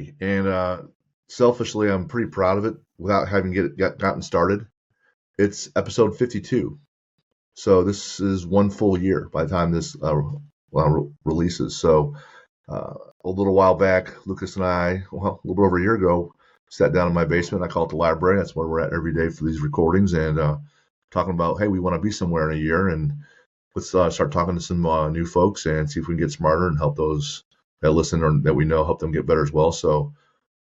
30, and selfishly, I'm pretty proud of it without having gotten started. It's episode 52. So this is one full year by the time this releases. So a little while back, Lucas and I, well, a little over a year ago, sat down in my basement. I call it the library. That's where we're at every day for these recordings, and talking about, hey, we want to be somewhere in a year, and let's start talking to some new folks and see if we can get smarter and help those that listen or that we know, help them get better as well. So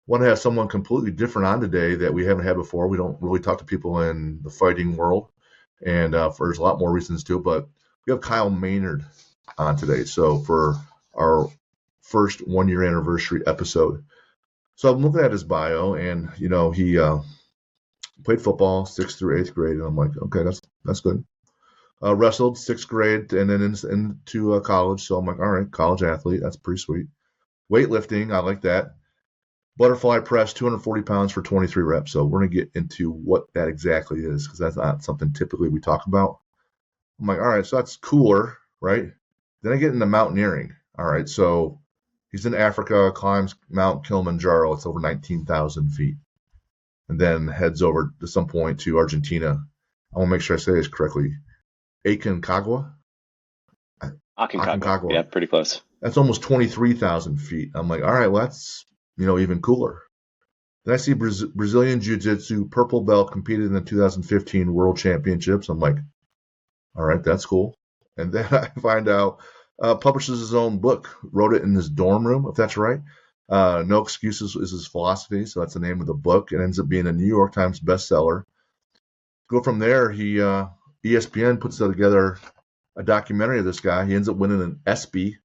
want to have someone completely different on today that we haven't had before. We don't really talk to people in the fighting world, and there's a lot more reasons to, but we have Kyle Maynard on today. So for our first 1 year anniversary episode. So I'm looking at his bio, and he played football 6th through 8th grade, and I'm like, okay, that's good. Wrestled 6th grade and then into college. So I'm like, all right, college athlete, that's pretty sweet. Weightlifting, I like that. Butterfly press, 240 pounds for 23 reps. So we're going to get into what that exactly is, because that's not something typically we talk about. I'm like, all right, so that's cooler, right? Then I get into mountaineering. All right, so he's in Africa, climbs Mount Kilimanjaro. It's over 19,000 feet. And then heads over to some point to Argentina. I want to make sure I say this correctly. Aconcagua? Aconcagua. Yeah, pretty close. That's almost 23,000 feet. I'm like, all right, well, that's, even cooler. Then I see Brazilian Jiu-Jitsu, purple belt, competed in the 2015 World Championships. I'm like, all right, that's cool. And then I find out publishes his own book, wrote it in his dorm room, if that's right. No Excuses is his philosophy, so that's the name of the book. It ends up being a New York Times bestseller. Go from there, he ESPN puts together a documentary of this guy. He ends up winning an ESPY,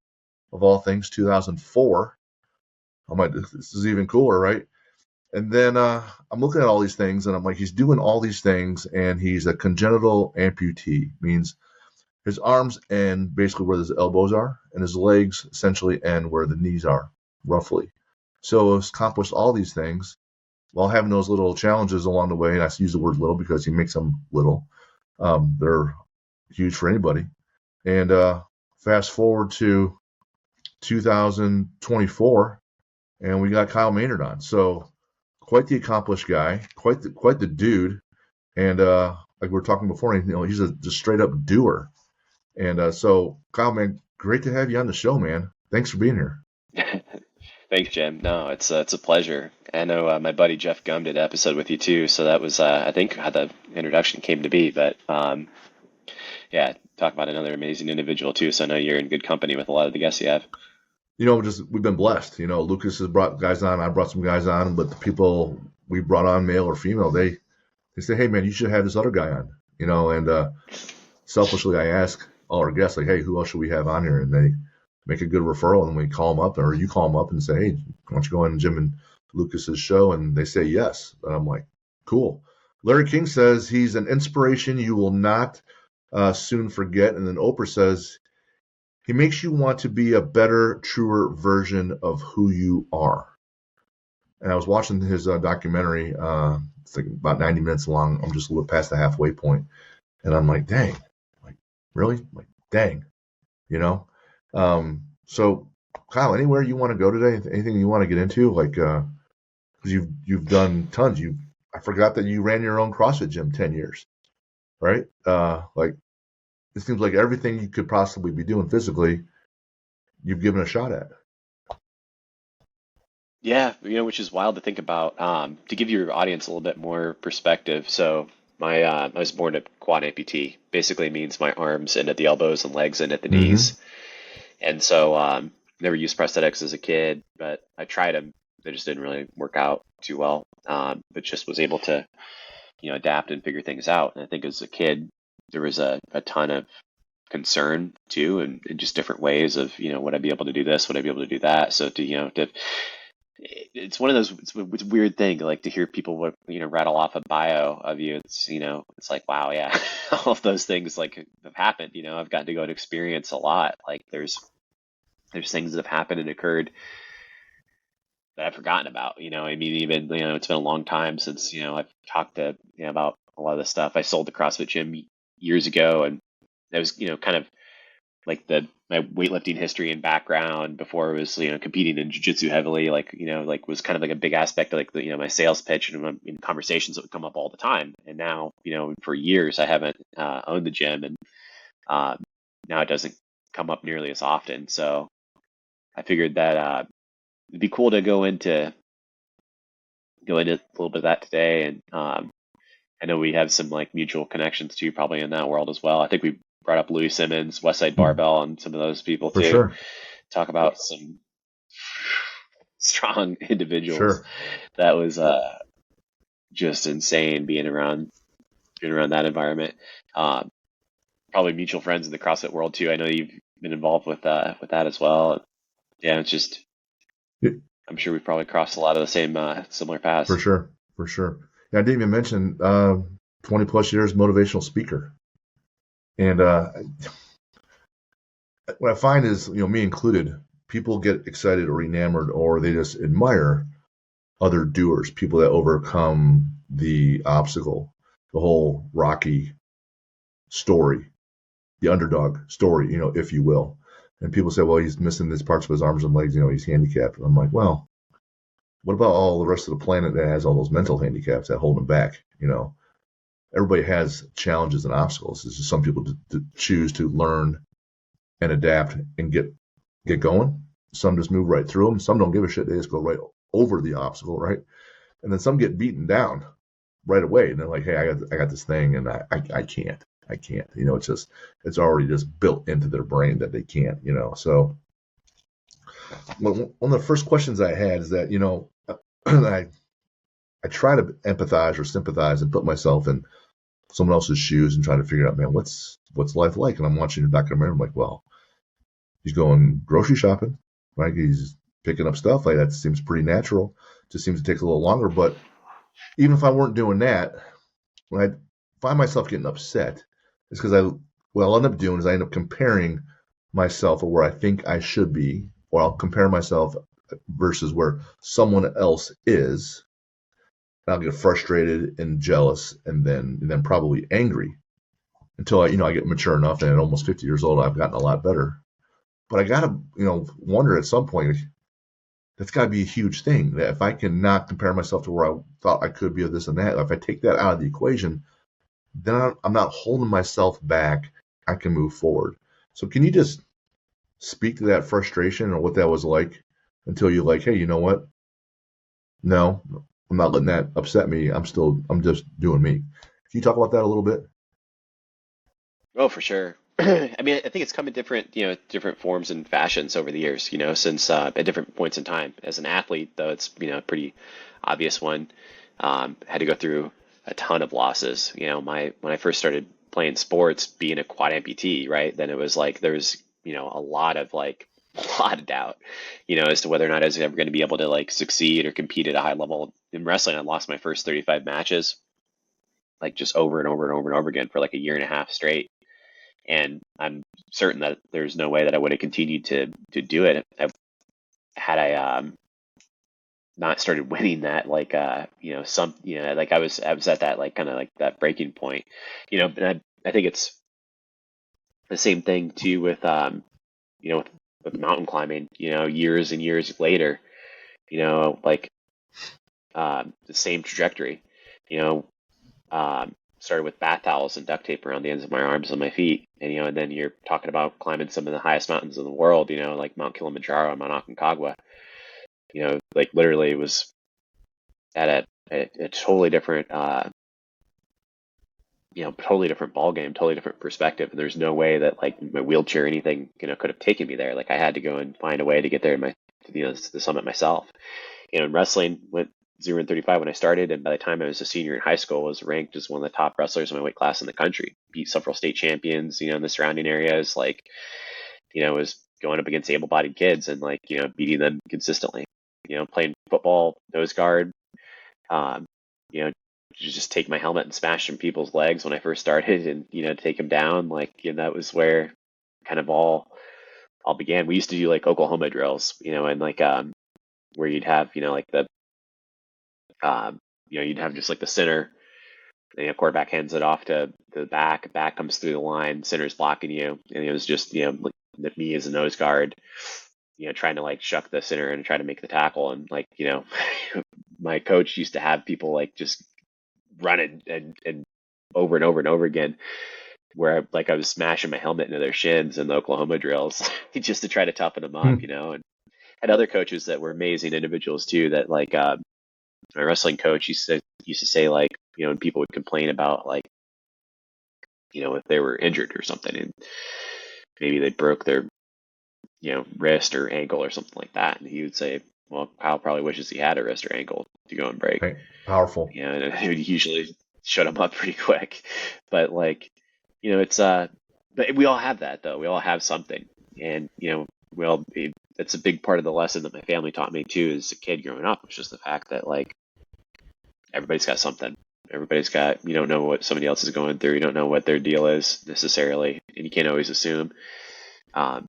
of all things, 2004. I'm like, this is even cooler, right? And then I'm looking at all these things, and I'm like, he's doing all these things, and he's a congenital amputee. Means his arms end basically where his elbows are, and his legs essentially end where the knees are, roughly. So he's accomplished all these things while having those little challenges along the way. And I use the word little because he makes them little. They're huge for anybody. And fast forward to 2024, and we got Kyle Maynard on. So quite the accomplished guy, quite the dude. And like we were talking before, he's a just straight up doer. And so Kyle, man, great to have you on the show, man. Thanks for being here. Thanks, Jim. No, it's a pleasure. I know my buddy Jeff Gum did an episode with you too, so that was I think how the introduction came to be. But yeah, talk about another amazing individual too. So I know you're in good company with a lot of the guests you have. We've been blessed. Lucas has brought guys on. I brought some guys on, but the people we brought on, male or female, they say, hey man, you should have this other guy on. And selfishly, I ask all our guests, like, hey, who else should we have on here? And they make a good referral, and we call them up, or you call them up and say, hey, why don't you go on Jim and Lucas's show? And they say yes. And I'm like, cool. Larry King says he's an inspiration you will not soon forget. And then Oprah says he makes you want to be a better, truer version of who you are. And I was watching his documentary. It's like about 90 minutes long. I'm just a little past the halfway point. And I'm like, dang, like, really? Like, dang, So Kyle, anywhere you want to go today? Anything you want to get into? Like, because you've done tons. I forgot that you ran your own CrossFit gym 10 years, right? Like, it seems like everything you could possibly be doing physically, you've given a shot at. Yeah, which is wild to think about. To give your audience a little bit more perspective, so I was born a quad amputee. Basically means my arms end at the elbows and legs end at the knees. And so never used prosthetics as a kid, but I tried them. They just didn't really work out too well. But just was able to, adapt and figure things out. And I think as a kid, there was a ton of concern too, and just different ways of, would I be able to do this? Would I be able to do that? So it's one of those, it's a weird thing, like to hear people, rattle off a bio of you. It's like, wow, yeah, all of those things like have happened. I've gotten to go and experience a lot. Like there's things that have happened and occurred that I've forgotten about. I mean, even it's been a long time since I've talked to about a lot of this stuff. I sold the CrossFit gym years ago, and that was kind of like the my weightlifting history and background before it was, competing in jiu-jitsu heavily, like, like was kind of like a big aspect of like the, my sales pitch and in conversations that would come up all the time. And now, for years I haven't owned the gym, and now it doesn't come up nearly as often. So I figured that it'd be cool to go into a little bit of that today. And I know we have some like mutual connections too, probably in that world as well. I think we brought up Louis Simmons, Westside Barbell, and some of those people For too. sure. Talk about some strong individuals. Sure. That was just insane being around that environment. Probably mutual friends in the CrossFit world too. I know you've been involved with that as well. Yeah, it's just Yeah, I'm sure we've probably crossed a lot of the same similar for paths. sure. For sure. Yeah, I didn't even mention 20 plus years motivational speaker. And what I find is, me included, people get excited or enamored or they just admire other doers, people that overcome the obstacle, the whole Rocky story, the underdog story, if you will. And people say, well, he's missing these parts of his arms and legs, he's handicapped. And I'm like, well, what about all the rest of the planet that has all those mental handicaps that hold him back? Everybody has challenges and obstacles. It's just some people to choose to learn and adapt and get going. Some just move right through them. Some don't give a shit. They just go right over the obstacle, right? And then some get beaten down right away, and they're like, "Hey, I got this thing, and I can't. I can't." It's already just built into their brain that they can't. So one of the first questions I had is that I try to empathize or sympathize and put myself in someone else's shoes and try to figure out, man, what's life like? And I'm watching the documentary. I'm like, well, he's going grocery shopping, right? He's picking up stuff. Like, that seems pretty natural. Just seems to take a little longer. But even if I weren't doing that, when I find myself getting upset, it's because what I'll end up doing is I end up comparing myself or where I think I should be, or I'll compare myself versus where someone else is. And I'll get frustrated and jealous and then probably angry until I get mature enough, and at almost 50 years old, I've gotten a lot better. But I gotta, wonder at some point, that's gotta be a huge thing. That if I can not compare myself to where I thought I could be of this and that, if I take that out of the equation, then I'm not holding myself back. I can move forward. So can you just speak to that frustration or what that was like until you're like, hey, you know what? No, I'm not letting that upset me. I'm just doing me. Can you talk about that a little bit? Oh, for sure. I mean, I think it's come in different forms and fashions over the years, since at different points in time. As an athlete, though, it's, a pretty obvious one. Had to go through a ton of losses. When I first started playing sports, being a quad amputee, right? Then it was like there's, a lot of a lot of doubt, as to whether or not I was ever going to be able to like succeed or compete at a high level in wrestling. I lost my first 35 matches, like just over and over and over and over again for like a year and a half straight. And I'm certain that there's no way that I would have continued to do it had I not started winning that, like like I was at that like kind of like that breaking point, and I think it's the same thing too with with mountain climbing, years and years later, like the same trajectory, you know started with bath towels and duct tape around the ends of my arms and my feet. And then you're talking about climbing some of the highest mountains in the world, like Mount Kilimanjaro and Mount Aconcagua. Like literally it was at a totally different, totally different ball game, totally different perspective. And there's no way that like my wheelchair or anything, could have taken me there. Like I had to go and find a way to get there to the summit myself. In wrestling, went 0-35 when I started, and by the time I was a senior in high school, I was ranked as one of the top wrestlers in my weight class in the country. Beat several state champions, in the surrounding areas. Like, was going up against able-bodied kids and like, beating them consistently. Playing football, nose guard. Just take my helmet and smash some people's legs when I first started, and take them down. Like, that was where kind of all began. We used to do like Oklahoma drills, and like where you'd have like the you'd have just like the center, and quarterback hands it off to the back comes through the line, center's blocking you, and it was just like me as a nose guard, trying to like shuck the center and try to make the tackle. And like, my coach used to have people like just run it and over and over and over again, where like I was smashing my helmet into their shins in the Oklahoma drills just to try to toughen them up, Hmm. and had other coaches that were amazing individuals too. That like my wrestling coach used to say like, when people would complain about like, if they were injured or something, and maybe they broke their wrist or ankle or something like that, and he would say, well, Kyle probably wishes he had a wrist or ankle to go and break. Right. Powerful. And it would usually shut him up pretty quick. But like, it's but we all have that though. We all have something, and that's a big part of the lesson that my family taught me too as a kid growing up, was just the fact that like everybody's got something. Everybody's got, you don't know what somebody else is going through. You don't know what their deal is necessarily, and you can't always assume. Um,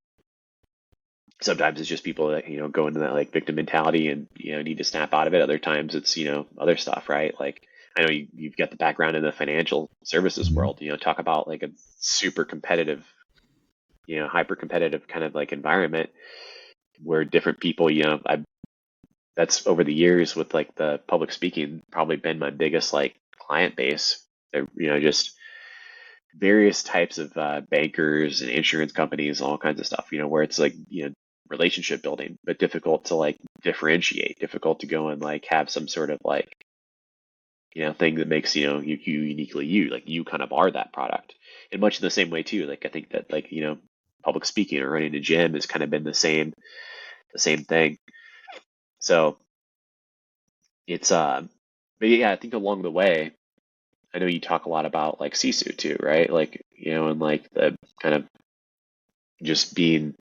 Sometimes it's just people that, go into that like victim mentality and, need to snap out of it. Other times it's, other stuff, right? Like I know you've got the background in the financial services Hmm. world, talk about like a super competitive, hyper competitive kind of like environment where different people, that's over the years with like the public speaking probably been my biggest like client base. Just various types of bankers and insurance companies, all kinds of stuff, where it's like, relationship building, but difficult to like differentiate, difficult to go and like have some sort of like, thing that makes, you uniquely you, like you kind of are that product. And much in the same way too, like I think that like, public speaking or running a gym has kind of been the same thing. So it's, but yeah, I think along the way, I know you talk a lot about like Sisu too, right? Like, and like the kind of just being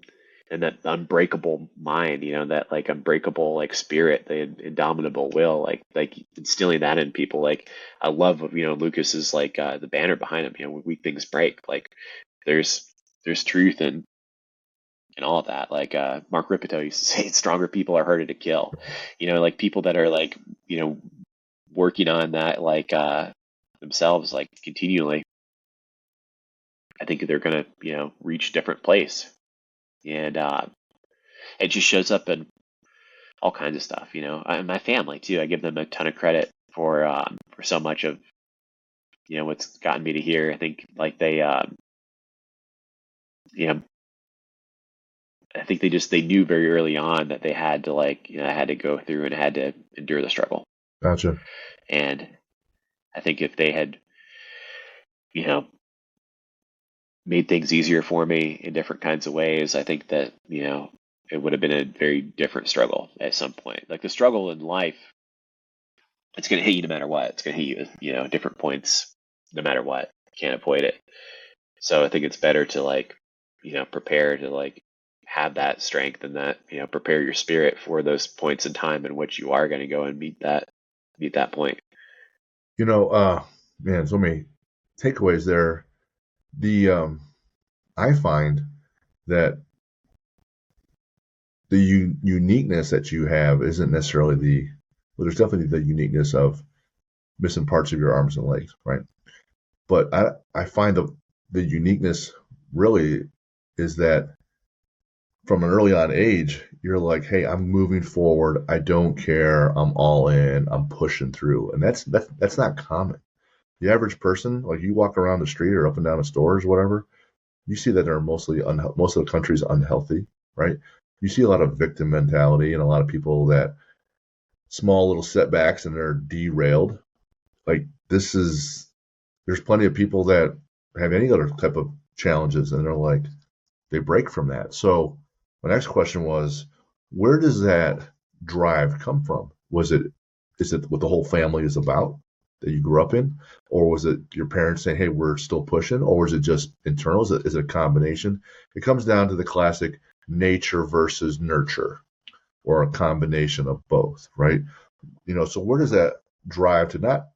and that unbreakable mind, that like unbreakable like spirit, the indomitable will, like instilling that in people. Like I love, Lucas is like the banner behind him. When weak things break, like there's truth and all of that. Like Mark Ripito used to say, stronger people are harder to kill. Like people that are like working on that like themselves like continually. I think they're gonna reach a different place, and it just shows up in all kinds of stuff, and my family too. I give them a ton of credit for so much of what's gotten me to here. I think like they you know I think they knew very early on that they had to like I had to go through and I had to endure the struggle. Gotcha. And I think if they had you know made things easier for me in different kinds of ways, I think that it would have been a very different struggle at some point. Like the struggle in life, it's going to hit you no matter what. It's going to hit you, at different points, no matter what. Can't avoid it. So I think it's better to like, prepare to like have that strength and that, prepare your spirit for those points in time in which you are going to go and meet that point. You know, Man, so many takeaways there. The I find that the uniqueness that you have isn't necessarily well, there's definitely the uniqueness of missing parts of your arms and legs, right? But I find the uniqueness really is that from an early on age, you're like, hey, I'm moving forward. I don't care. I'm all in. I'm pushing through, and that's not common. The average person, like you walk around the street or up and down the stores, whatever, you see that they're most of the country's unhealthy, right? You see a lot of victim mentality and a lot of people that small little setbacks and they're derailed. Like there's plenty of people that have any other type of challenges and they're like, they break from that. So my next question was, where does that drive come from? Is it what the whole family is about that you grew up in? Or was it your parents saying, hey, we're still pushing? Or is it just internal? Is it a combination? It comes down to the classic nature versus nurture or a combination of both, right? So where does that drive to not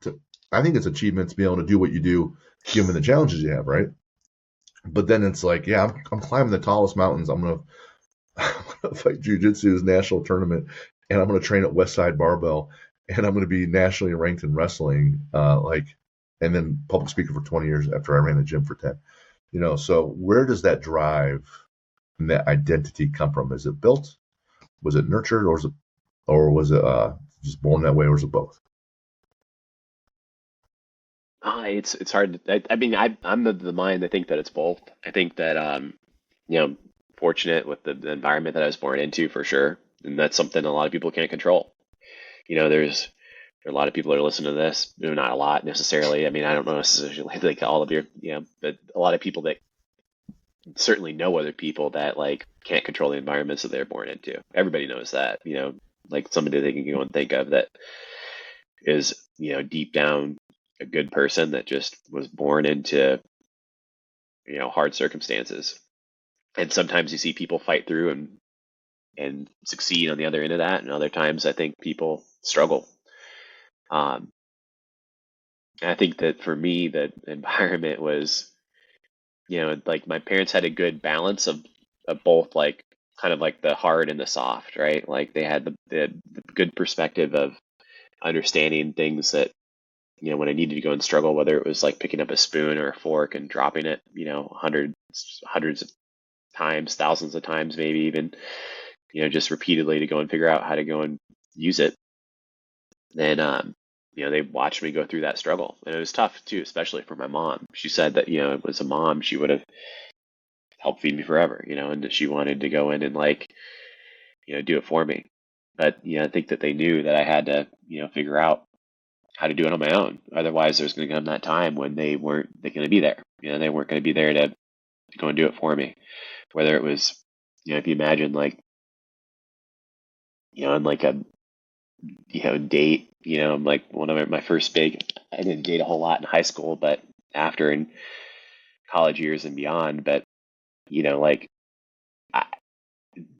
to I think it's achievement to be able to do what you do given the challenges you have, right? But then it's like, yeah, I'm climbing the tallest mountains. I'm gonna fight jujitsu's national tournament, and I'm gonna train at Westside Barbell, and I'm gonna be nationally ranked in wrestling, and then public speaker for 20 years after I ran a gym for 10. So where does that drive that identity come from? Is it built? Was it nurtured, or was it just born that way, or was it both? It's hard to, I mean, I'm of the mind, I think that it's both. I think that, you know, fortunate with the environment that I was born into for sure. And that's something a lot of people can't control. You know, there are a lot of people that are listening to this, not a lot necessarily. I mean, I don't know necessarily like all of your, but a lot of people that certainly know other people that like can't control the environments that they're born into. Everybody knows that, like somebody they can go and think of that is, deep down a good person that just was born into, hard circumstances. And sometimes you see people fight through and succeed on the other end of that. And other times I think people struggle. Um, and I think that for me, the environment was, like my parents had a good balance of both, like kind of like the hard and the soft, right? Like they had the good perspective of understanding things that, when I needed to go and struggle, whether it was like picking up a spoon or a fork and dropping it, hundreds of times, thousands of times, maybe even, just repeatedly to go and figure out how to go and use it. Then, they watched me go through that struggle. And it was tough too, especially for my mom. She said that, as a mom, she would have helped feed me forever, and that she wanted to go in and like, do it for me. But, I think that they knew that I had to, figure out how to do it on my own. Otherwise, there's going to come that time when they're going to be there. They weren't going to be there to go and do it for me. Whether it was, if you imagine like, in like a, date, like one of my first big, I didn't date a whole lot in high school, but after in college years and beyond, but, like I,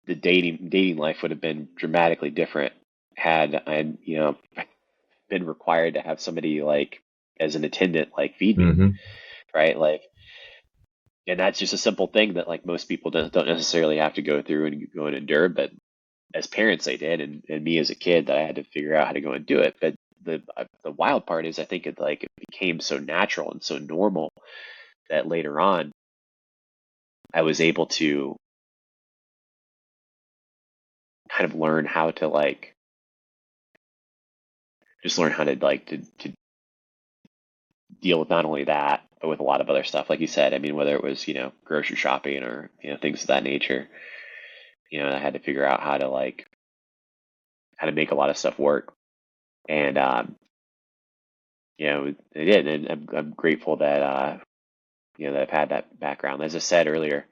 the dating life would have been dramatically different had I, been required to have somebody like as an attendant, like feed me, Mm-hmm. right? Like, and that's just a simple thing that like most people don't necessarily have to go through and go and endure, but as parents they did, and me as a kid that I had to figure out how to go and do it. But the wild part is I think it became so natural and so normal that later on I was able to kind of learn how to like just learn how to like to deal with not only that but with a lot of other stuff, like you said. I mean, whether it was grocery shopping or things of that nature, I had to figure out how to like how to make a lot of stuff work. And it did. And I'm grateful that that I've had that background. As I said earlier,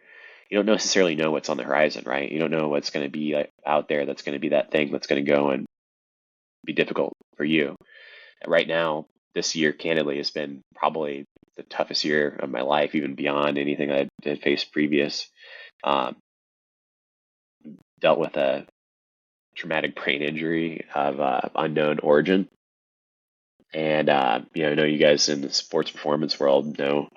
you don't necessarily know what's on the horizon, right? You don't know what's going to be like, out there that's going to be that thing that's going to go and be difficult for you. Right now, this year, candidly, has been probably the toughest year of my life, even beyond anything I had faced previous. Um, Dealt with a traumatic brain injury of unknown origin. And I know you guys in the sports performance world know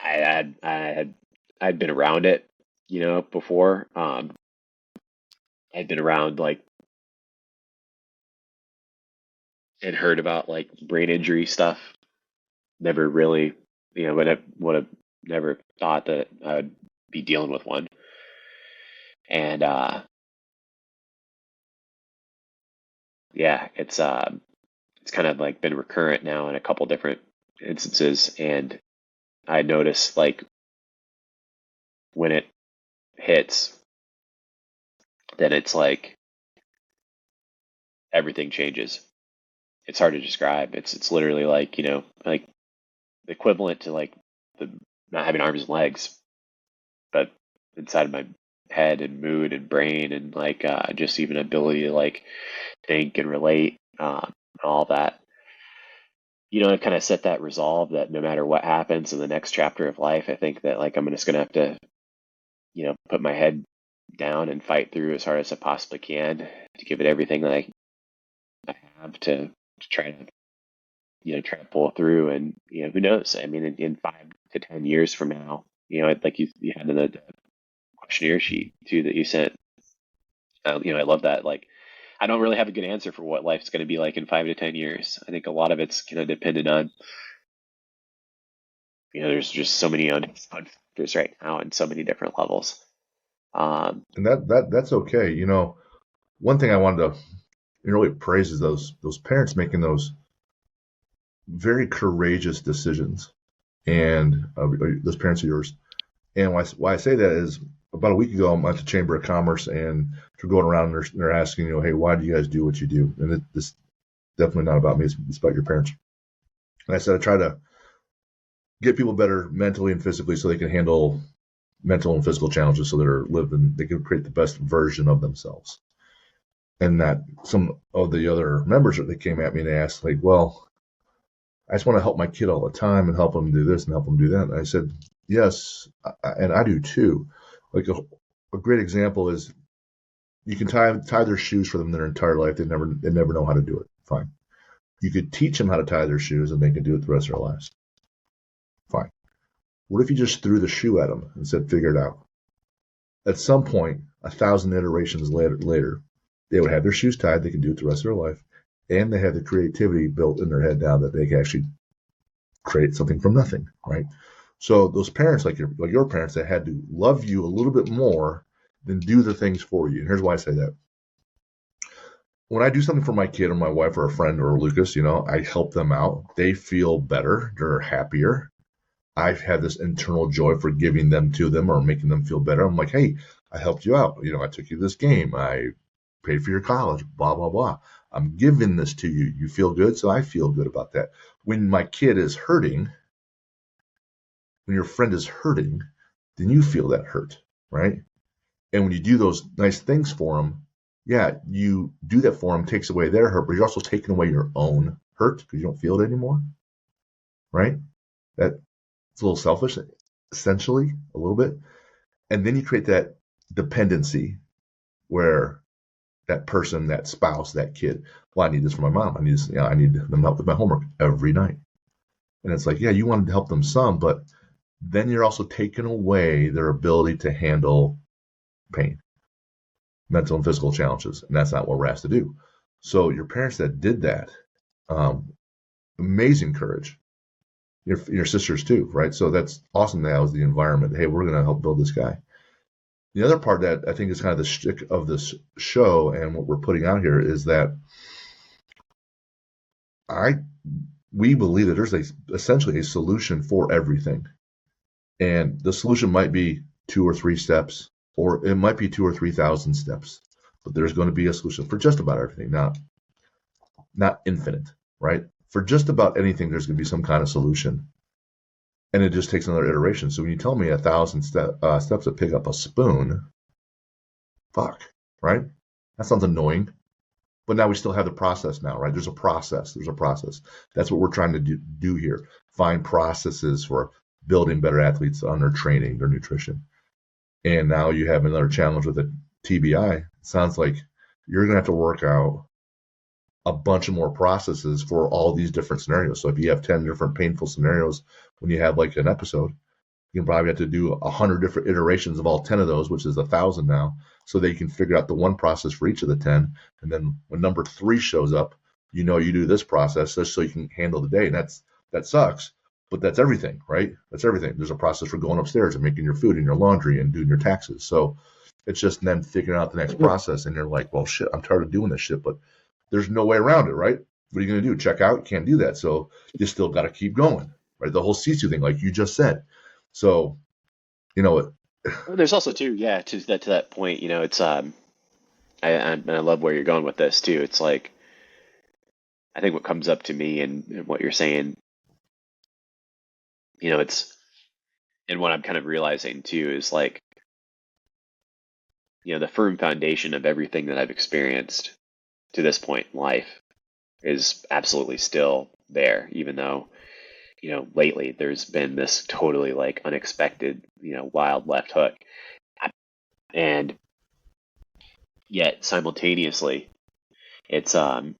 I'd been around it, before. I'd been around like and heard about like brain injury stuff. Never really, would have never thought that I would be dealing with one. And yeah, it's kind of like been recurrent now in a couple different instances. And I notice like when it hits, then it's like everything changes. It's hard to describe. It's literally like, like the equivalent to like the not having arms and legs, but inside of my head and mood and brain and like just even ability to like think and relate, and all that. I've kind of set that resolve that no matter what happens in the next chapter of life, I think that like I'm just gonna have to, put my head down and fight through as hard as I possibly can to give it everything that I have to try to try to pull through. And who knows? I mean, in 5 to 10 years from now, like you had in the questionnaire sheet too that you sent. I love that. Like, I don't really have a good answer for what life's going to be like in 5 to 10 years. I think a lot of it's kind of dependent on there's just so many factors right now and so many different levels. And that's okay. One thing I wanted to really praise is those parents making those very courageous decisions, and those parents of yours. And why I say that is about a week ago, I'm at the Chamber of Commerce, and they're going around and they're asking, hey, why do you guys do what you do? And this definitely not about me. It's about your parents. And I said I try to get people better mentally and physically so they can handle mental and physical challenges, so they can create the best version of themselves. And that some of the other members that they came at me and they asked, like, well, I just want to help my kid all the time and help them do this and help them do that. And I said, yes, and I do too. Like a great example is you can tie their shoes for them their entire life. They never know how to do it. Fine. You could teach them how to tie their shoes and they can do it the rest of their lives. Fine. What if you just threw the shoe at them and said, figure it out? At some point, 1,000 iterations later, they would have their shoes tied. They can do it the rest of their life. And they have the creativity built in their head now that they can actually create something from nothing, right? So those parents, like your parents, that had to love you a little bit more than do the things for you. And here's why I say that. When I do something for my kid or my wife or a friend or Lucas, I help them out. They feel better. They're happier. I've had this internal joy for giving them to them or making them feel better. I'm like, hey, I helped you out. I took you to this game. I paid for your college, blah, blah, blah. I'm giving this to you. You feel good, so I feel good about that. When my kid is hurting, when your friend is hurting, then you feel that hurt, right? And when you do those nice things for them, yeah, you do that for them, takes away their hurt, but you're also taking away your own hurt because you don't feel it anymore, right? That's a little selfish, essentially, a little bit. And then you create that dependency where that person, that spouse, that kid, well, I need this for my mom. I need them help with my homework every night. And it's like, yeah, you wanted to help them some, but then you're also taking away their ability to handle pain, mental and physical challenges. And that's not what we're asked to do. So your parents that did that, amazing courage. Your sisters too, right? So that's awesome. That was the environment. Hey, we're going to help build this guy. The other part that I think is kind of the shtick of this show and what we're putting out here is that we believe that there's essentially a solution for everything. And the solution might be 2 or 3 steps, or it might be 2 or 3,000 steps, but there's going to be a solution for just about everything, not infinite, right? For just about anything, there's going to be some kind of solution. And it just takes another iteration. So when you tell me 1,000 steps to pick up a spoon, fuck, right? That sounds annoying. But now we still have the process now, right? There's a process. That's what we're trying to do here. Find processes for building better athletes on their training, their nutrition. And now you have another challenge with a TBI. It sounds like you're going to have to work out a bunch of more processes for all these different scenarios. So if you have 10 different painful scenarios when you have like an episode, you can probably have to do 100 different iterations of all 10 of those, which is 1,000 now, so they can figure out the one process for each of the 10. And then when number 3 shows up, you do this process just so you can handle the day. And that sucks, but that's everything, right? That's everything. There's a process for going upstairs and making your food and your laundry and doing your taxes. So it's just then figuring out the next process. And you're like, well, shit, I'm tired of doing this shit, but there's no way around it, right? What are you going to do? Check out? You can't do that. So you still got to keep going, right? The whole Sisu thing, like you just said. So, There's also too, yeah, to that point, it's and I love where you're going with this too. It's like I think what comes up to me and what you're saying, it's and what I'm kind of realizing too is like, the firm foundation of everything that I've experienced to this point in life is absolutely still there, even though, lately there's been this totally like unexpected, wild left hook. And yet simultaneously, it's I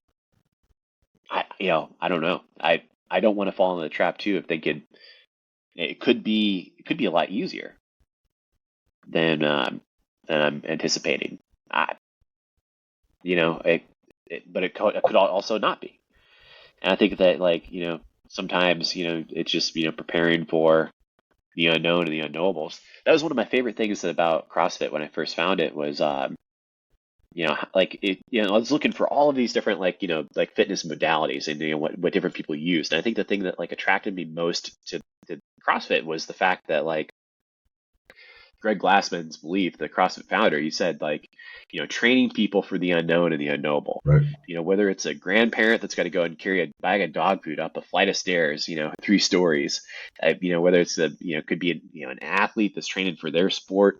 don't know. I don't want to fall into the trap too of thinking it could be a lot easier than I'm anticipating. I, but it could also not be. And I think that like, sometimes, it's just, preparing for the unknown and the unknowables. That was one of my favorite things about CrossFit when I first found it was, like it, I was looking for all of these different like, like fitness modalities and what different people used. And I think the thing that like attracted me most to CrossFit was the fact that like Greg Glassman's belief, the CrossFit founder, he said like, training people for the unknown and the unknowable. Right. Whether it's a grandparent that's got to go and carry a bag of dog food up a flight of stairs, 3 stories, whether it's could be an athlete that's training for their sport,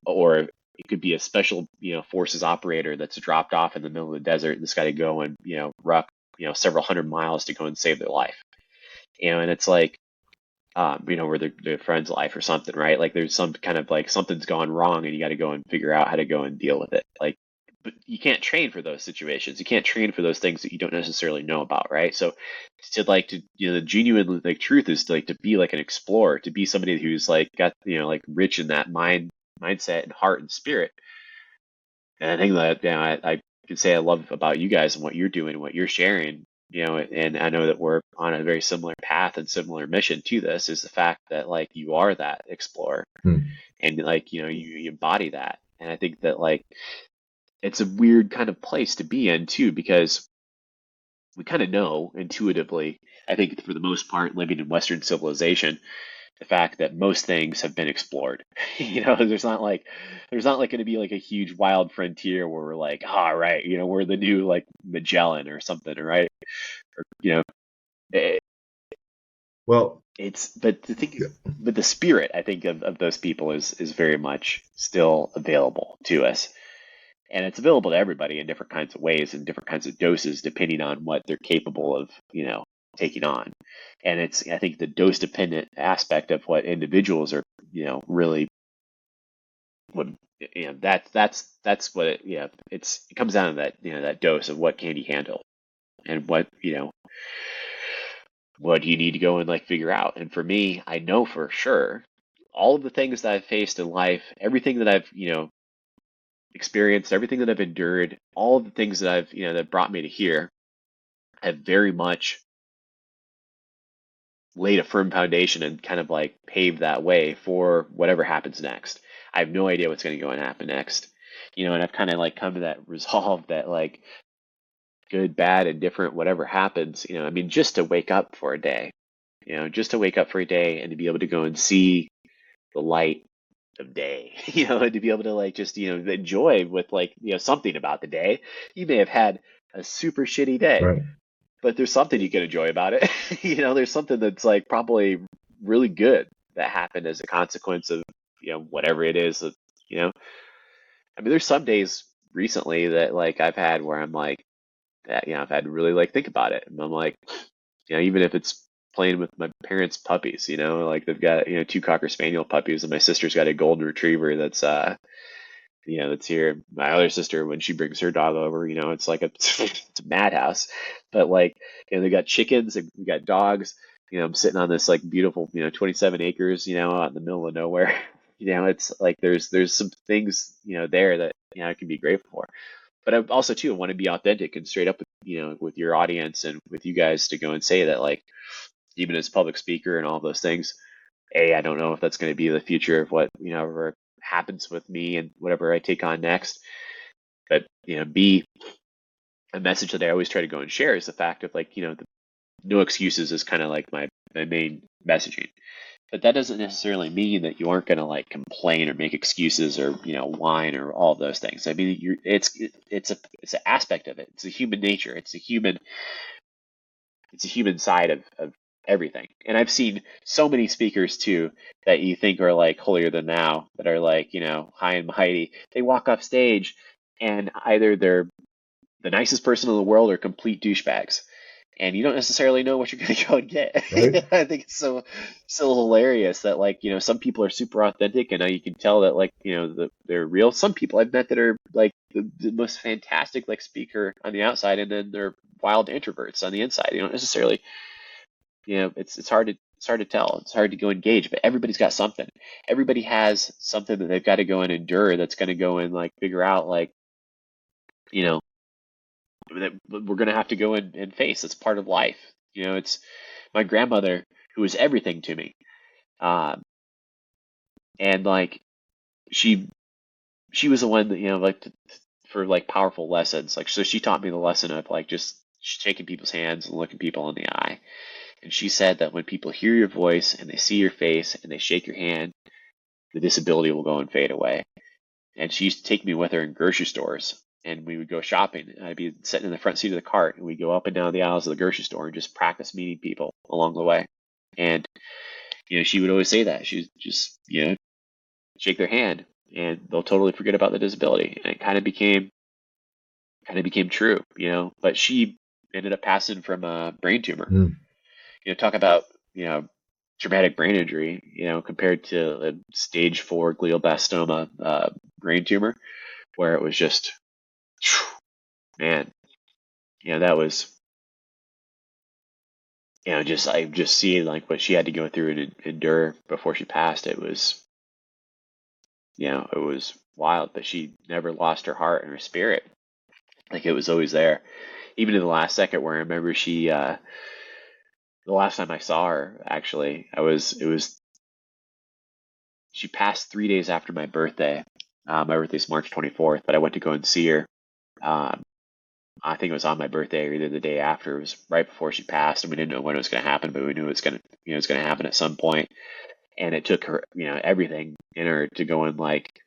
or it could be a special, forces operator that's dropped off in the middle of the desert that's got to go and, ruck, several hundred miles to go and save their life. And it's like, where their friend's life or something, right? Like there's some kind of like something's gone wrong and you got to go and figure out how to go and deal with it. Like, but you can't train for those situations. You can't train for those things that you don't necessarily know about, right? So the genuine like truth is to like to be like an explorer, to be somebody who's like got, like rich in that mindset and heart and spirit. And I think that, I can say I love about you guys and what you're doing and what you're sharing, and I know that we're on a very similar path and similar mission to this, is the fact that like you are that explorer and like, you embody that. And I think that like it's a weird kind of place to be in too, because we kind of know intuitively, I think for the most part, living in Western civilization, the fact that most things have been explored. There's not like going to be like a huge wild frontier where we're like, all right, we're the new like Magellan or something, right? Or, it, Well, but the thing, but the spirit, I think, of those people is very much still available to us. And it's available to everybody in different kinds of ways and different kinds of doses, depending on what they're capable of, taking on. And I think the dose dependent aspect of what individuals are, really what, that's what it comes down to that, that dose of what can you handle and what do you need to go and like figure out. And for me, I know for sure all of the things that I've faced in life, everything that I've, experienced, everything that I've endured, all of the things that I've, that brought me to here have very much laid a firm foundation and kind of like paved that way for whatever happens next. I have no idea what's going to go and happen next, and I've kind of like come to that resolve that like good, bad, and different, whatever happens, I mean, just to wake up for a day, just to wake up for a day and to be able to go and see the light of day, and to be able to like just, enjoy with like, something about the day. You may have had a super shitty day, right. but there's something you can enjoy about it. There's something that's like probably really good that happened as a consequence of, whatever it is that, I mean, there's some days recently that like I've had where I'm like, that, I've had to really like think about it. And I'm like, even if it's playing with my parents' puppies, like they've got, 2 Cocker Spaniel puppies, and my sister's got a golden retriever that's, that's here. My other sister, when she brings her dog over, it's like it's a madhouse. But like, they got chickens and we got dogs. I'm sitting on this like beautiful, 27 acres, out in the middle of nowhere. It's like there's some things, there that, I can be grateful for. But I also too want to be authentic and straight up with, with your audience and with you guys to go and say that like, even as public speaker and all those things, I don't know if that's going to be the future of what, ever happens with me and whatever I take on next. But, B, a message that I always try to go and share is the fact of like, no excuses is kind of like my main messaging. But that doesn't necessarily mean that you aren't going to like complain or make excuses or, whine or all of those things. I mean, it's an aspect of it. It's a human nature. It's a human side of everything. And I've seen so many speakers too that you think are like holier than thou, that are like, high and mighty. They walk off stage and either they're the nicest person in the world or complete douchebags. And you don't necessarily know what you're going to go and get. Right. I think it's so hilarious that like, some people are super authentic and you can tell that like, they're real. Some people I've met that are like the most fantastic like speaker on the outside, and then they're wild introverts on the inside. You don't necessarily, it's hard to tell. It's hard to go engage, but everybody's got something. Everybody has something that they've got to go and endure that's going to go and like figure out like, that we're going to have to go and face. It's part of life. It's my grandmother who was everything to me. Um, and like she she was the one that, for like powerful lessons. Like, so she taught me the lesson of like just shaking people's hands and looking people in the eye. And she said that when people hear your voice and they see your face and they shake your hand, the disability will go and fade away. And she used to take me with her in grocery stores, and we would go shopping. And I'd be sitting in the front seat of the cart, and we'd go up and down the aisles of the grocery store and just practice meeting people along the way. And she would always say that she'd just shake their hand, and they'll totally forget about the disability. And it kind of became true. But she ended up passing from a brain tumor. Mm. Talk about traumatic brain injury, compared to a stage 4 glioblastoma brain tumor, where it was just, man, that was, just I just seeing like what she had to go through and endure before she passed. It was wild, but she never lost her heart and her spirit. Like, it was always there, even in the last second, where I remember the last time I saw her, actually, she passed 3 days after my birthday. My birthday's March 24th, but I went to go and see her. Um, I think it was on my birthday or either the day after. It was right before she passed, and we didn't know when it was going to happen, but we knew it was going to happen at some point. And it took her, everything in her to go in, like,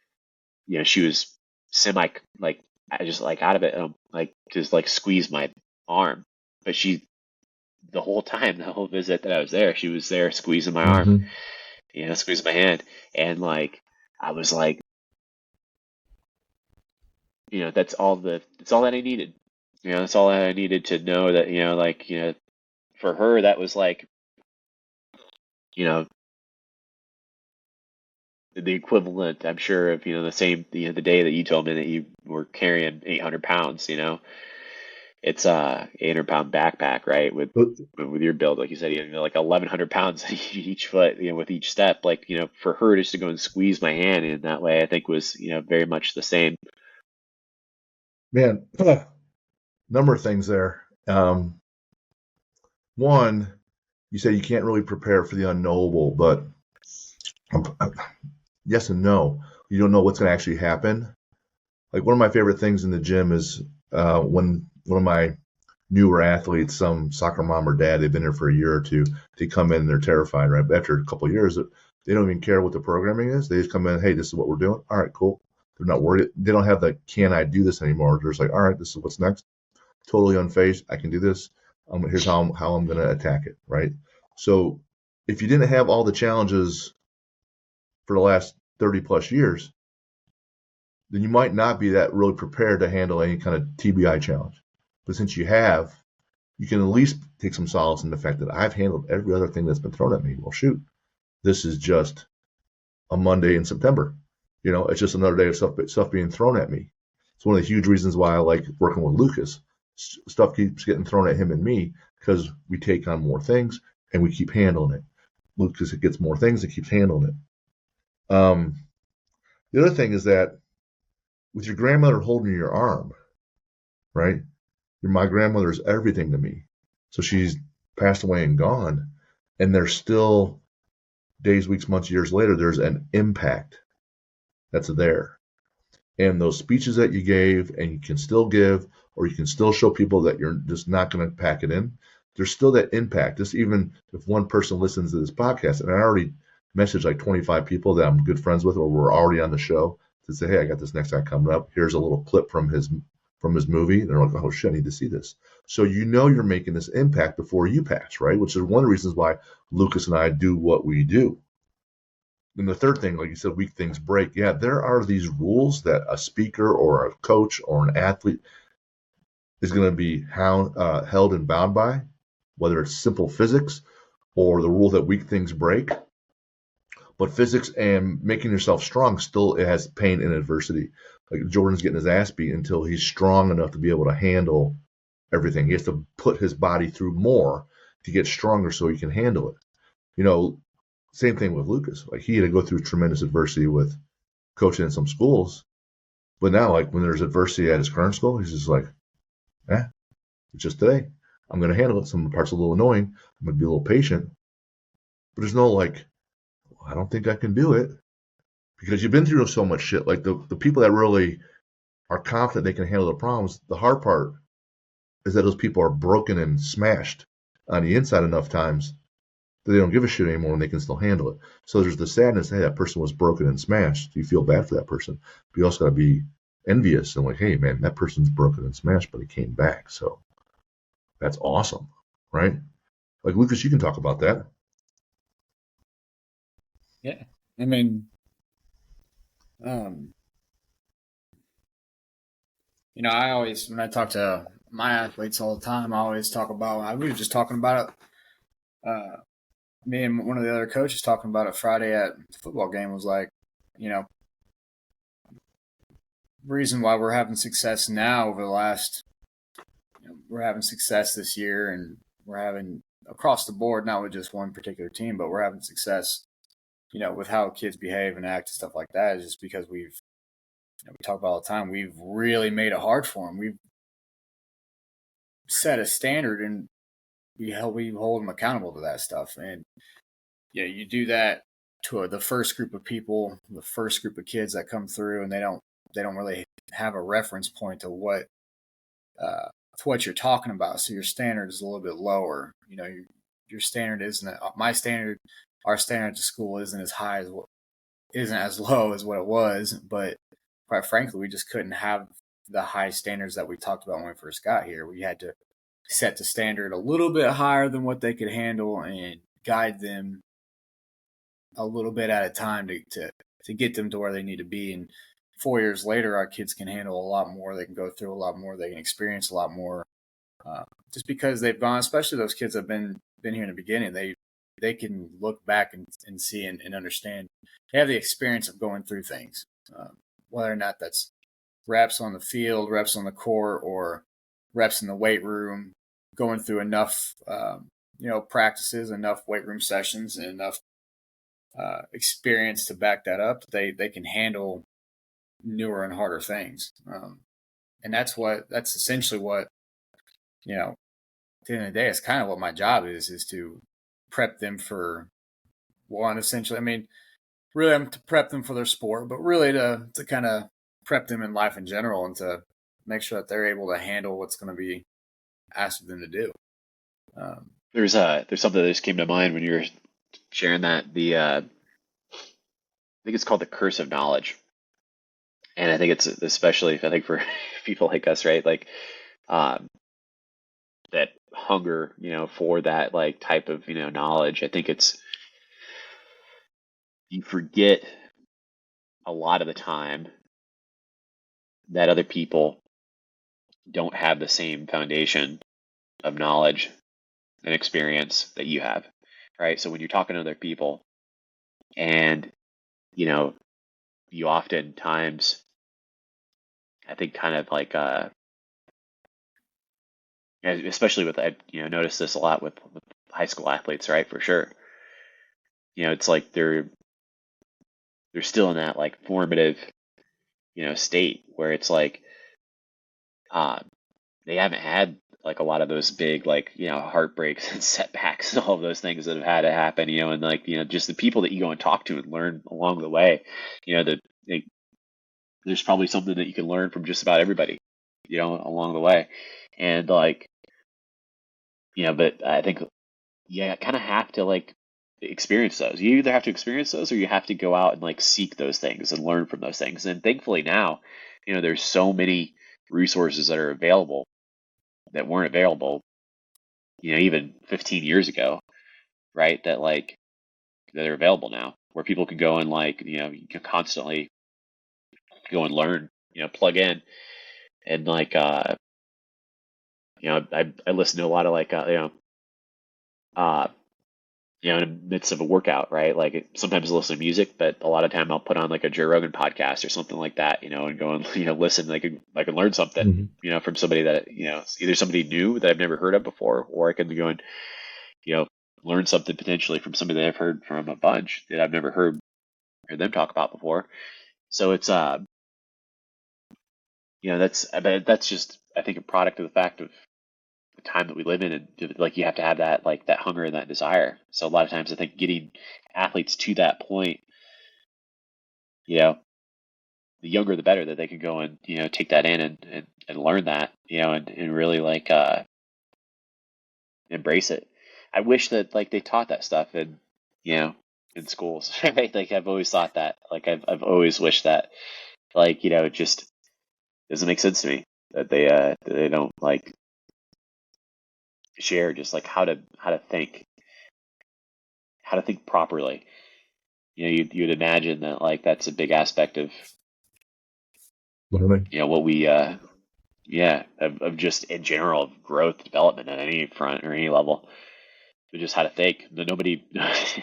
she was semi, like, I just like out of it, like, just like squeeze my arm. But the whole time, the whole visit that I was there, she was there squeezing my arm, Mm-hmm. squeezing my hand. And like, I was like, that's all that I needed. That's all that I needed to know that, like, for her, that was like, you know, the equivalent, I'm sure, of, the same, the day that you told me that you were carrying 800 pounds, it's a 800-pound backpack, right? But With your build, like you said, like 1,100 pounds each foot, with each step. Like, for her just to go and squeeze my hand in that way, I think was, very much the same. man, number of things there. One, you say you can't really prepare for the unknowable, but yes and no. You don't know what's going to actually happen. Like, one of my favorite things in the gym is when one of my newer athletes, some soccer mom or dad, they've been there for a year or two, they come in and they're terrified, right? But after a couple of years, they don't even care what the programming is. They just come in, hey, this is what we're doing. All right, cool. They're not worried. They don't have the can I do this anymore. They're just like, all right, this is what's next. Totally unfazed. I can do this. Here's how I'm going to attack it, right? So if you didn't have all the challenges for the last 30 plus years, then you might not be that really prepared to handle any kind of TBI challenge. But since you have, you can at least take some solace in the fact that I've handled every other thing that's been thrown at me. Well, shoot, this is just a Monday in September. It's just another day of stuff being thrown at me. It's one of the huge reasons why I like working with Lucas. Stuff keeps getting thrown at him and me because we take on more things and we keep handling it. Lucas gets more things and keeps handling it. The other thing is that with your grandmother holding your arm, right? My grandmother is everything to me. So she's passed away and gone. And there's still days, weeks, months, years later, there's an impact that's there. And those speeches that you gave and you can still give, or you can still show people that you're just not going to pack it in, there's still that impact. Just even if one person listens to this podcast, and I already messaged like 25 people that I'm good friends with or we're already on the show to say, hey, I got this next guy coming up. Here's a little clip from his movie. And they're like, oh shit, I need to see this. So you're making this impact before you pass, right? Which is one of the reasons why Lucas and I do what we do. And the third thing, like you said, weak things break. Yeah, there are these rules that a speaker or a coach or an athlete is going to be held and bound by, whether it's simple physics or the rule that weak things break. But physics and making yourself strong still has pain and adversity. Like, Jordan's getting his ass beat until he's strong enough to be able to handle everything. He has to put his body through more to get stronger so he can handle it. Same thing with Lucas. Like, he had to go through tremendous adversity with coaching in some schools. But now, like, when there's adversity at his current school, he's just like, it's just today. I'm going to handle it. Some of the parts are a little annoying. I'm going to be a little patient, but there's no like, well, I don't think I can do it because you've been through so much shit. Like the people that really are confident they can handle the problems, the hard part is that those people are broken and smashed on the inside enough times that they don't give a shit anymore and they can still handle it. So there's the sadness, hey, that person was broken and smashed. You feel bad for that person. But you also got to be envious and like, hey, man, that person's broken and smashed, but he came back. So that's awesome, right? Like, Lucas, you can talk about that. Yeah. I mean, um, I always, when I talk to my athletes all the time, I always talk about, we were just talking about it. Me and one of the other coaches talking about it Friday at the football game was like, you know, reason why we're having success now over the last, we're having success this year and we're having across the board, not with just one particular team, but we're having success, with how kids behave and act and stuff like that is just because we talk about all the time, we've really made it hard for them. We've set a standard and we hold them accountable to that stuff. And yeah, you do that to the first group of people, the first group of kids that come through, and they don't really have a reference point to what you're talking about. So your standard is a little bit lower. Your standard isn't my standard. Our standard to school isn't as high as isn't as low as what it was, but quite frankly, we just couldn't have the high standards that we talked about when we first got here. We had to set the standard a little bit higher than what they could handle and guide them a little bit at a time to get them to where they need to be. And 4 years later, our kids can handle a lot more. They can go through a lot more. They can experience a lot more. Just because they've gone, especially those kids that have been here in the beginning, they can look back and see and understand. They have the experience of going through things, whether or not that's reps on the field, reps on the court, or reps in the weight room, going through enough, practices, enough weight room sessions, and enough experience to back that up. They can handle newer and harder things, and that's essentially what at the end of the day, it's kind of what my job is to prep them for one. Essentially, I mean, really, I'm to prep them for their sport, but really to kind of prep them in life in general and to make sure that they're able to handle what's going to be asked of them to do. There's something that just came to mind when you were sharing that. I think it's called the curse of knowledge, and I think it's especially for people like us, right? Like that hunger, for that like type of knowledge. I think you forget a lot of the time that other people don't have the same foundation of knowledge and experience that you have, right? So when you're talking to other people and, you oftentimes, I think kind of like, especially with, I, notice this a lot with high school athletes, right? For sure. It's like they're still in that like formative, state where it's like, they haven't had like a lot of those big like heartbreaks and setbacks and all of those things that have had to happen, and like just the people that you go and talk to and learn along the way, there's probably something that you can learn from just about everybody, along the way, and like but I think kind of have to like experience those. You either have to experience those or you have to go out and like seek those things and learn from those things. And thankfully now, there's so many resources that are available that weren't available, even 15 years ago, right? That like that are available now, where people can go and like, you can constantly go and learn, plug in and like, I listen to a lot of like, uh, in the midst of a workout, right? Like sometimes I listen to music, but a lot of time I'll put on like a Joe Rogan podcast or something like that, and go and listen. I can learn something, from somebody that either somebody new that I've never heard of before, or I can go and learn something potentially from somebody that I've heard from a bunch that I've never heard them talk about before. So it's that's just I think a product of the fact of time that we live in, and like you have to have that like that hunger and that desire. So a lot of times I think getting athletes to that point, you know, the younger the better that they can go and take that in and learn that, and really like embrace it. I wish that like they taught that stuff in schools, right? Like I've always thought that, like I've always wished that, like it just doesn't make sense to me that they don't like share just like how to think properly. You'd imagine that like that's a big aspect of learning. what we of just in general of growth development at any front or any level. But just how to think. Nobody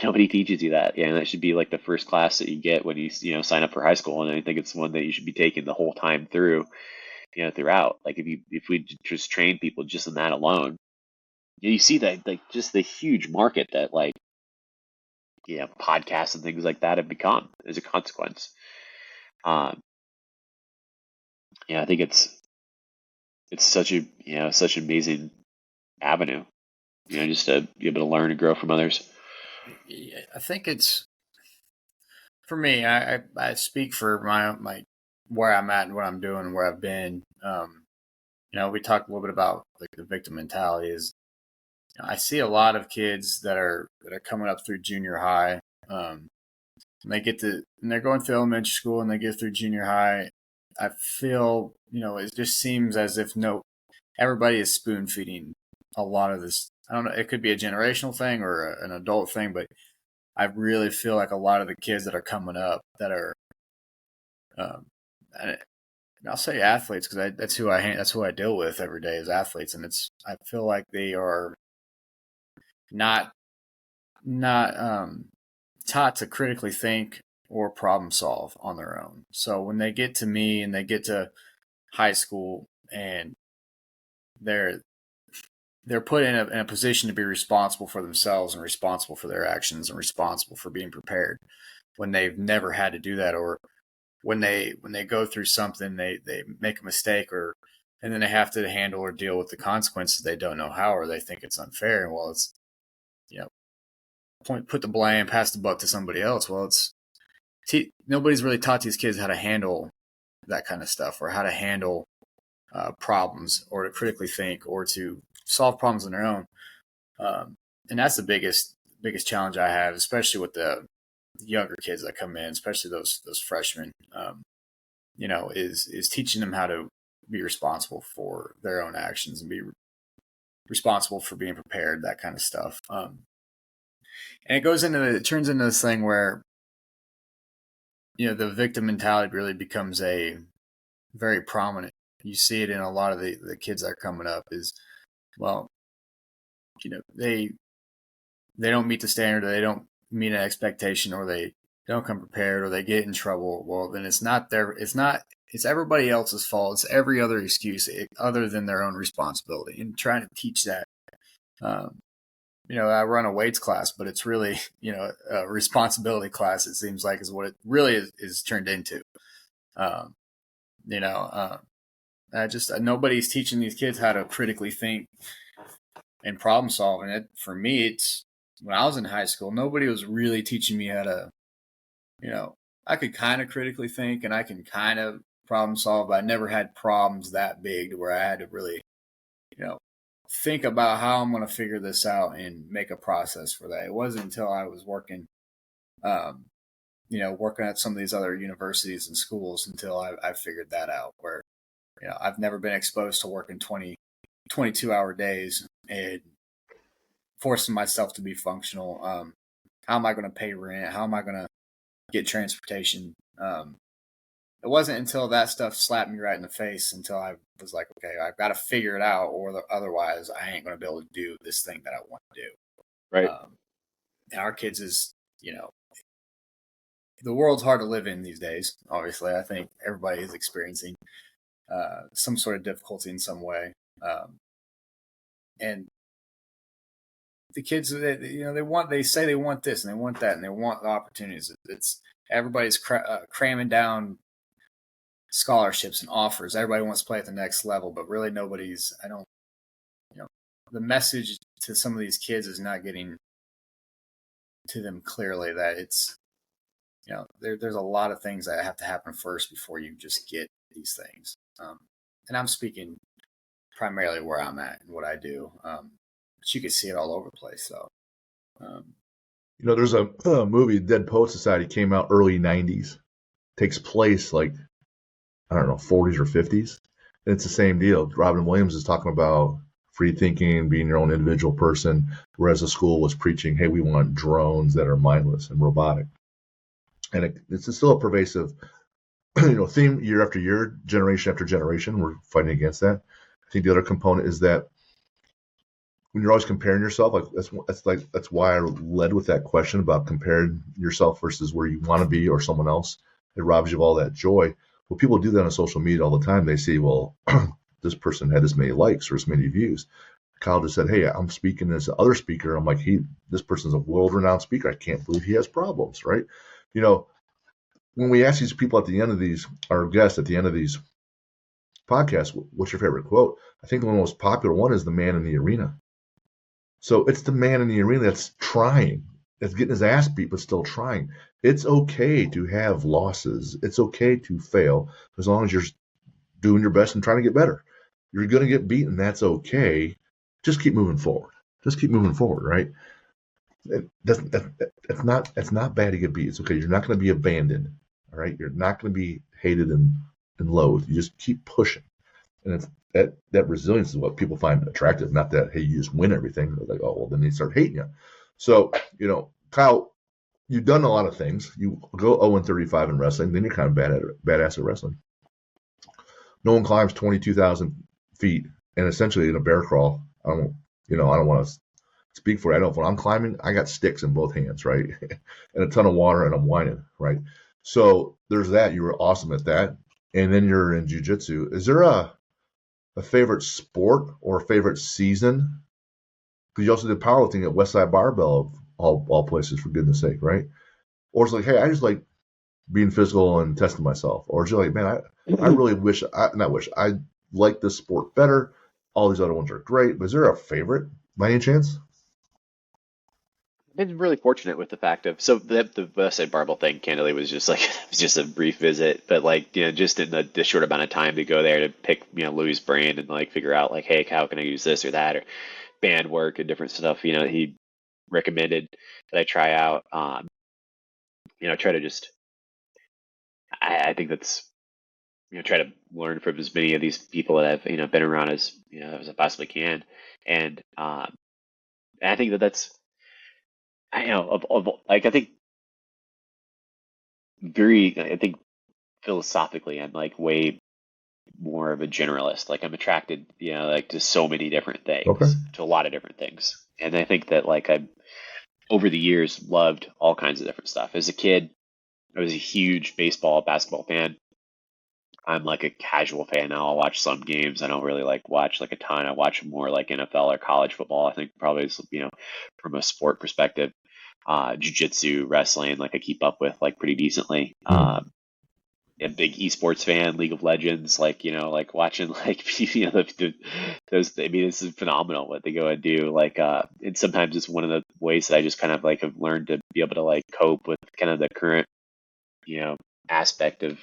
nobody teaches you that. Yeah, and that should be like the first class that you get when you sign up for high school. And I think it's one that you should be taking the whole time through, throughout. Like if we just train people just in that alone, you see that like just the huge market that like podcasts and things like that have become as a consequence. I think it's such a such an amazing avenue, just to be able to learn and grow from others. Yeah, I think it's for me. I speak for my where I'm at and what I'm doing and where I've been. We talked a little bit about like the victim mentality. Is I see a lot of kids that are coming up through junior high. And they're going through elementary school and they get through junior high. I feel it just seems as if everybody is spoon feeding a lot of this. I don't know. It could be a generational thing or an adult thing, but I really feel like a lot of the kids that are coming up that are, and I'll say athletes because that's who I deal with every day is athletes, and I feel like they are not taught to critically think or problem solve on their own. So when they get to me and they get to high school and they're put in a position to be responsible for themselves and responsible for their actions and responsible for being prepared when they've never had to do that, or when they go through something, they make a mistake and then they have to handle or deal with the consequences they don't know how, or they think it's unfair. And well, it's put the blame, pass the buck to somebody else. Well, nobody's really taught these kids how to handle that kind of stuff, or how to handle problems, or to critically think, or to solve problems on their own. And that's the biggest challenge I have, especially with the younger kids that come in, especially those freshmen. Is teaching them how to be responsible for their own actions and be responsible for being prepared, that kind of stuff. And it turns into this thing where the victim mentality really becomes a very prominent. You see it in a lot of the kids that are coming up is, well, they don't meet the standard, or they don't meet an expectation, or they don't come prepared, or they get in trouble. Well, then it's everybody else's fault. It's every other excuse other than their own responsibility. And trying to teach that, I run a weights class, but it's really, a responsibility class, it seems like, is what it really is turned into. Nobody's teaching these kids how to critically think and problem solve. And for me, it's when I was in high school, nobody was really teaching me how to, I could kind of critically think and I can kind of problem solve, but I never had problems that big to where I had to really, think about how I'm going to figure this out and make a process for that. It wasn't until I was working at some of these other universities and schools until I figured that out, where, I've never been exposed to working 22-hour days and forcing myself to be functional. How am I going to pay rent? How am I going to get transportation? It wasn't until that stuff slapped me right in the face until I was like, okay, I've got to figure it out, or otherwise I ain't going to be able to do this thing that I want to do. Right. And our kids is, the world's hard to live in these days. Obviously, I think everybody is experiencing some sort of difficulty in some way. And the kids, they say they want this and they want that and they want the opportunities. Everybody's cramming down scholarships and offers. Everybody wants to play at the next level, but really the message to some of these kids is not getting to them clearly that it's, there's a lot of things that have to happen first before you just get these things. And I'm speaking primarily where I'm at and what I do. But you can see it all over the place. So, there's a movie, Dead Poet Society, came out early 90s. Takes place like, I don't know, 40s or 50s. And it's the same deal. Robin Williams is talking about free thinking, being your own individual person, whereas the school was preaching, hey, we want drones that are mindless and robotic. And it's still a pervasive, theme year after year, generation after generation. We're fighting against that. I think the other component is that when you're always comparing yourself, that's why I led with that question about comparing yourself versus where you want to be or someone else. It robs you of all that joy. Well, people do that on social media all the time. They say, well, this person had this many likes or this many views. Kyle just said, hey, I'm speaking as other speaker. I'm like, this person's a world-renowned speaker. I can't believe he has problems, right? When we ask these people at the end of these, our guests at the end of these podcasts, what's your favorite quote? I think the most popular one is the man in the arena. So it's the man in the arena that's trying, that's getting his ass beat, but still trying. It's okay to have losses. It's okay to fail as long as you're doing your best and trying to get better. You're going to get beaten. That's okay. Just keep moving forward. Right? It's not bad to get beat. It's okay. You're not going to be abandoned. All right. You're not going to be hated and loathed. You just keep pushing. And it's that resilience is what people find attractive. Not that, hey, you just win everything. They're like, oh, well, then they start hating you. So, Kyle, you've done a lot of things. You go 0-35 in wrestling, then you're kind of badass at wrestling. No one climbs 22,000 feet, and essentially in a bear crawl. I don't want to speak for it. I know when I'm climbing, I got sticks in both hands, right, and a ton of water, and I'm whining, right. So there's that. You were awesome at that, and then you're in jiu-jitsu. Is there a favorite sport or a favorite season? Because you also did powerlifting at Westside Barbell, of all places, for goodness sake, right? Or it's like, hey, I just like being physical and testing myself. Or it's like, man, I really I like this sport better. All these other ones are great. But is there a favorite by any chance? I've been really fortunate with the fact of, so the Westside Barbell thing, candidly, was just like, it was just a brief visit, but like, just in the short amount of time to go there to pick, Louis' brain and like figure out like, hey, how can I use this or that, or band work and different stuff, he recommended that I try out, try to just, I think that's, try to learn from as many of these people that I've, been around as, as I possibly can. And I think that's, I think philosophically, I'm like way more of a generalist. Like I'm attracted, like to so many different things, Okay. to a lot of different things. And I think that like I, over the years, loved all kinds of different stuff. As a kid, I was a huge basketball fan. I'm like a casual fan now. I'll watch some games. I don't really like watch like a ton. I watch more like NFL or college football. I think probably, from a sport perspective, jiu-jitsu, wrestling, like I keep up with like pretty decently. A big esports fan, League of Legends, like, like watching like, those, I mean, this is phenomenal what they go and do. Like, and sometimes it's one of the ways that I just kind of like have learned to be able to like cope with kind of the current, aspect of,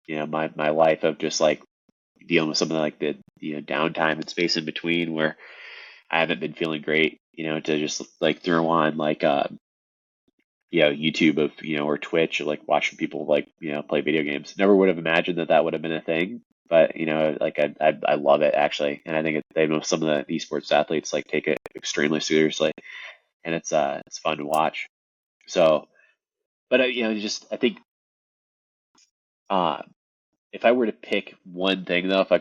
my life of just like dealing with something like the, downtime and space in between where I haven't been feeling great, to just like throw on like, YouTube of, or Twitch, or like watching people like, play video games. Never would have imagined that would have been a thing, but like I love it actually. And I think they know some of the esports athletes like take it extremely seriously, and it's fun to watch. So, but I think, if I were to pick one thing though, if I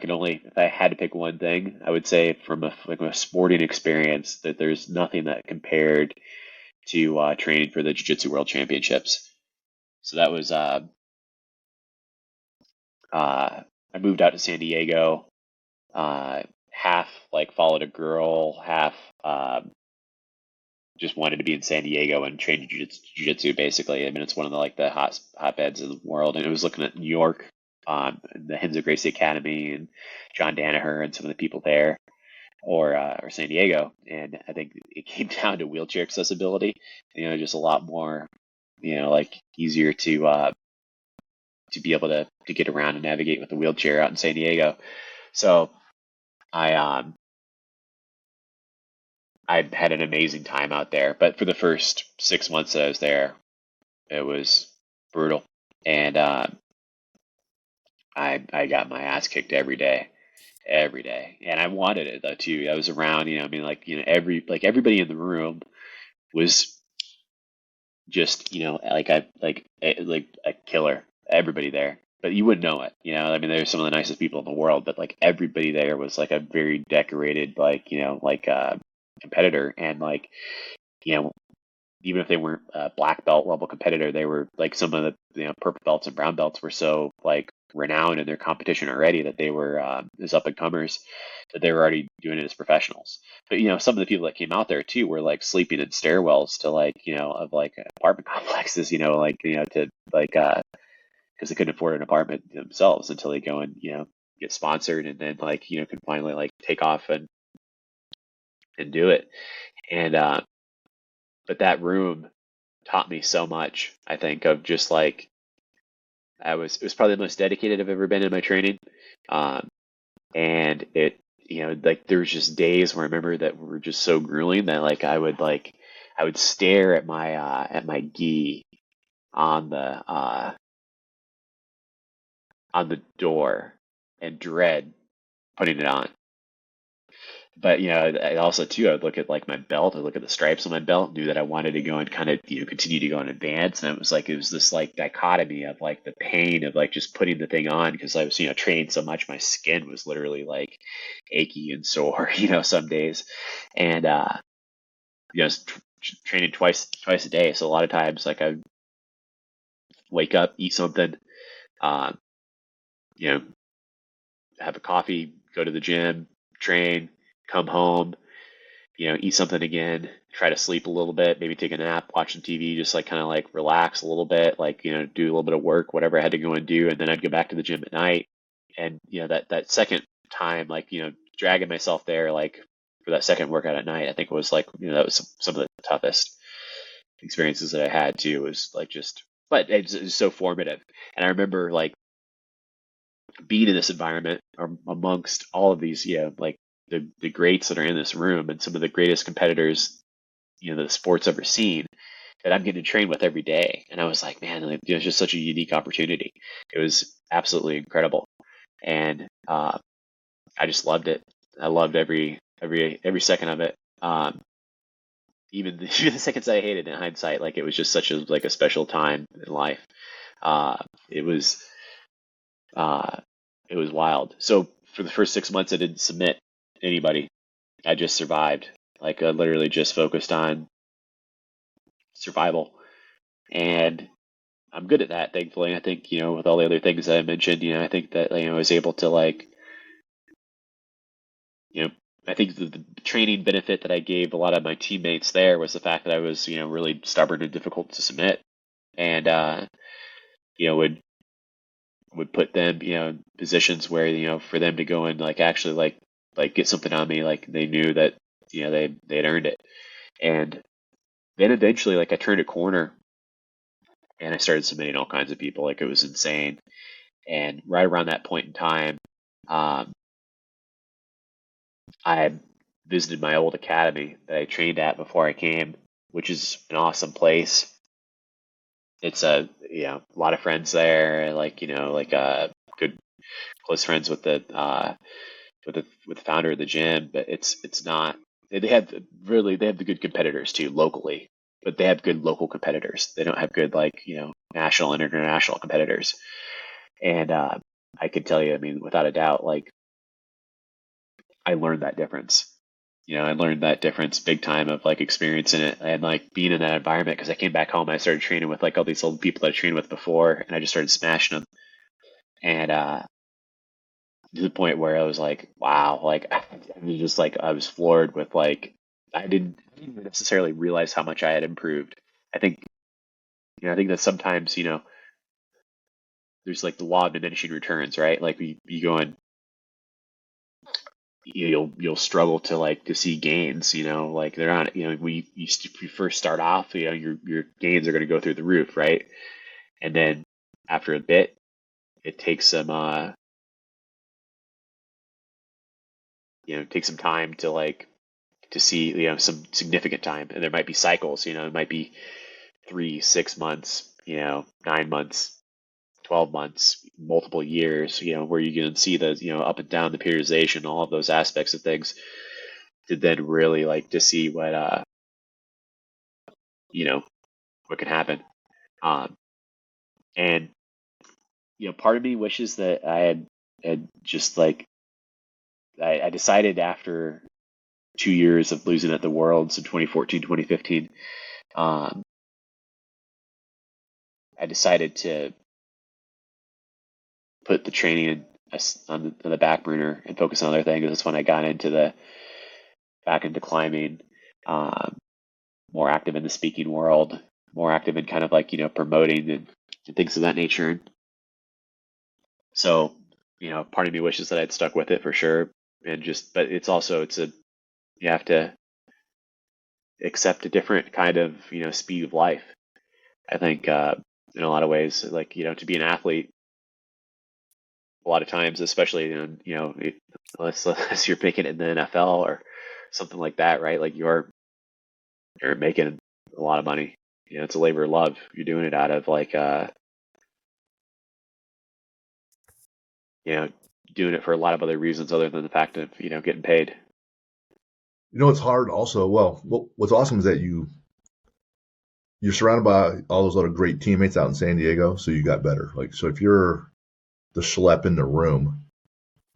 had to pick one thing, I would say from a sporting experience that there's nothing that compared to training for the Jiu-Jitsu World Championships. So that was I moved out to San Diego, half like followed a girl, half just wanted to be in San Diego and train jiu-jitsu basically. I mean, it's one of the like the hotbeds in the world, and it was looking at New York, the Renzo Gracie Academy and John Danaher and some of the people there. or San Diego, and I think it came down to wheelchair accessibility. Just a lot more, like easier to be able to get around and navigate with a wheelchair out in San Diego. So I had an amazing time out there, but for the first 6 months that I was there, it was brutal, and I got my ass kicked every day, and I wanted it though too. I was around, I mean, like everybody in the room was just like a killer. Everybody there, but you wouldn't know it. I mean, they're some of the nicest people in the world, but like everybody there was like a very decorated competitor, and you know even if they weren't a black belt level competitor, they were like some of the purple belts and brown belts were so like renowned in their competition already that they were as up and comers that they were already doing it as professionals. But some of the people that came out there too were like sleeping in stairwells to of like apartment complexes, to because they couldn't afford an apartment themselves until they go and get sponsored, and then can finally like take off and do it. And but that room taught me so much, I think, of just like it was probably the most dedicated I've ever been in my training. And it, like there was just days where I remember that were just so grueling that I would stare at my gi on the door and dread putting it on. But I also too, I would look at like my belt, I would look at the stripes on my belt, knew that I wanted to go and kind of continue to go and advance, and it was this like dichotomy of like the pain of like just putting the thing on because I was trained so much, my skin was literally like achy and sore, some days, and I was training twice a day, so a lot of times like I would wake up, eat something, uh, you know, have a coffee, go to the gym, train, come home, eat something again, try to sleep a little bit, maybe take a nap, watch some TV, just like kind of like relax a little bit, like, do a little bit of work, whatever I had to go and do. And then I'd go back to the gym at night. And, that second time, like, dragging myself there, like for that second workout at night, I think it was like, that was some of the toughest experiences that I had too, was like but it was so formative. And I remember like being in this environment amongst all of these, like the greats that are in this room and some of the greatest competitors, the sport's ever seen, that I'm getting to train with every day. And I was like, man, like, it's just such a unique opportunity. It was absolutely incredible. And I just loved it. I loved every second of it. Even even the seconds I hated in hindsight, like it was just such a special time in life. It was it was wild. So for the first 6 months, I didn't submit anybody. I just survived. Like I literally just focused on survival, and I'm good at that, thankfully. I think with all the other things that I mentioned, I think that I was able to I think the training benefit that I gave a lot of my teammates there was the fact that I was really stubborn and difficult to submit, and would put them in positions where for them to go and actually like get something on me, like they knew that they'd earned it. And then eventually like I turned a corner and I started submitting all kinds of people, like it was insane. And right around that point in time, um, I visited my old academy that I trained at before I came, which is an awesome place. It's a lot of friends there, good close friends with the founder of the gym, but it's not. They have the good competitors too locally, but they have good local competitors. They don't have good national and international competitors. And I could tell you, I mean, without a doubt, like I learned that difference. I learned that difference big time of like experiencing it and like being in that environment, because I came back home and I started training with like all these old people that I trained with before, and I just started smashing them. And to the point where I was like, wow, like I was just like I was floored with like I didn't necessarily realize how much I had improved. I think I think that sometimes there's like the law of diminishing returns, right? Like you go and you'll struggle to see gains. Like they're not. You first start off, your gains are going to go through the roof, right? And then after a bit, it takes some takes some time to see some significant time, and there might be cycles. It might be 3, 6 months, 9 months, 12 months, multiple years, where you can see the, up and down the periodization, all of those aspects of things, to then really to see what can happen. And, part of me wishes that I had just I decided after 2 years of losing at the Worlds in 2014, 2015, I decided to put the training on the back burner and focus on other things. That's when I got back into climbing, more active in the speaking world, more active in kind of promoting and things of that nature. So, part of me wishes that I'd stuck with it for sure. But you have to accept a different kind of, speed of life. I think, in a lot of ways, to be an athlete, a lot of times, especially unless you're making it in the NFL or something like that, right? Like you're making a lot of money. It's a labor of love. You're doing it out of doing it for a lot of other reasons other than the fact of getting paid. It's hard also. Well, what's awesome is that you're surrounded by all those other great teammates out in San Diego, so you got better. So if you're the schlep in the room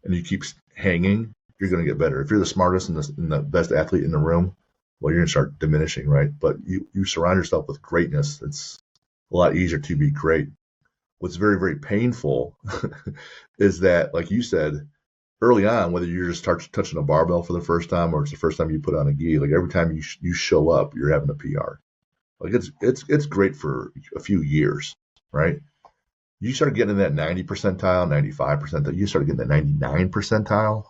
and you keep hanging, you're going to get better. If you're the smartest and the best athlete in the room, well, you're going to start diminishing, right? But you surround yourself with greatness. It's a lot easier to be great. What's very, very painful is that, like you said, early on, whether you're just touching a barbell for the first time or it's the first time you put on a gi, every time you show up, you're having a PR. It's great for a few years, right? You start getting in that 90 percentile, 95 percentile, you start getting that 99 percentile.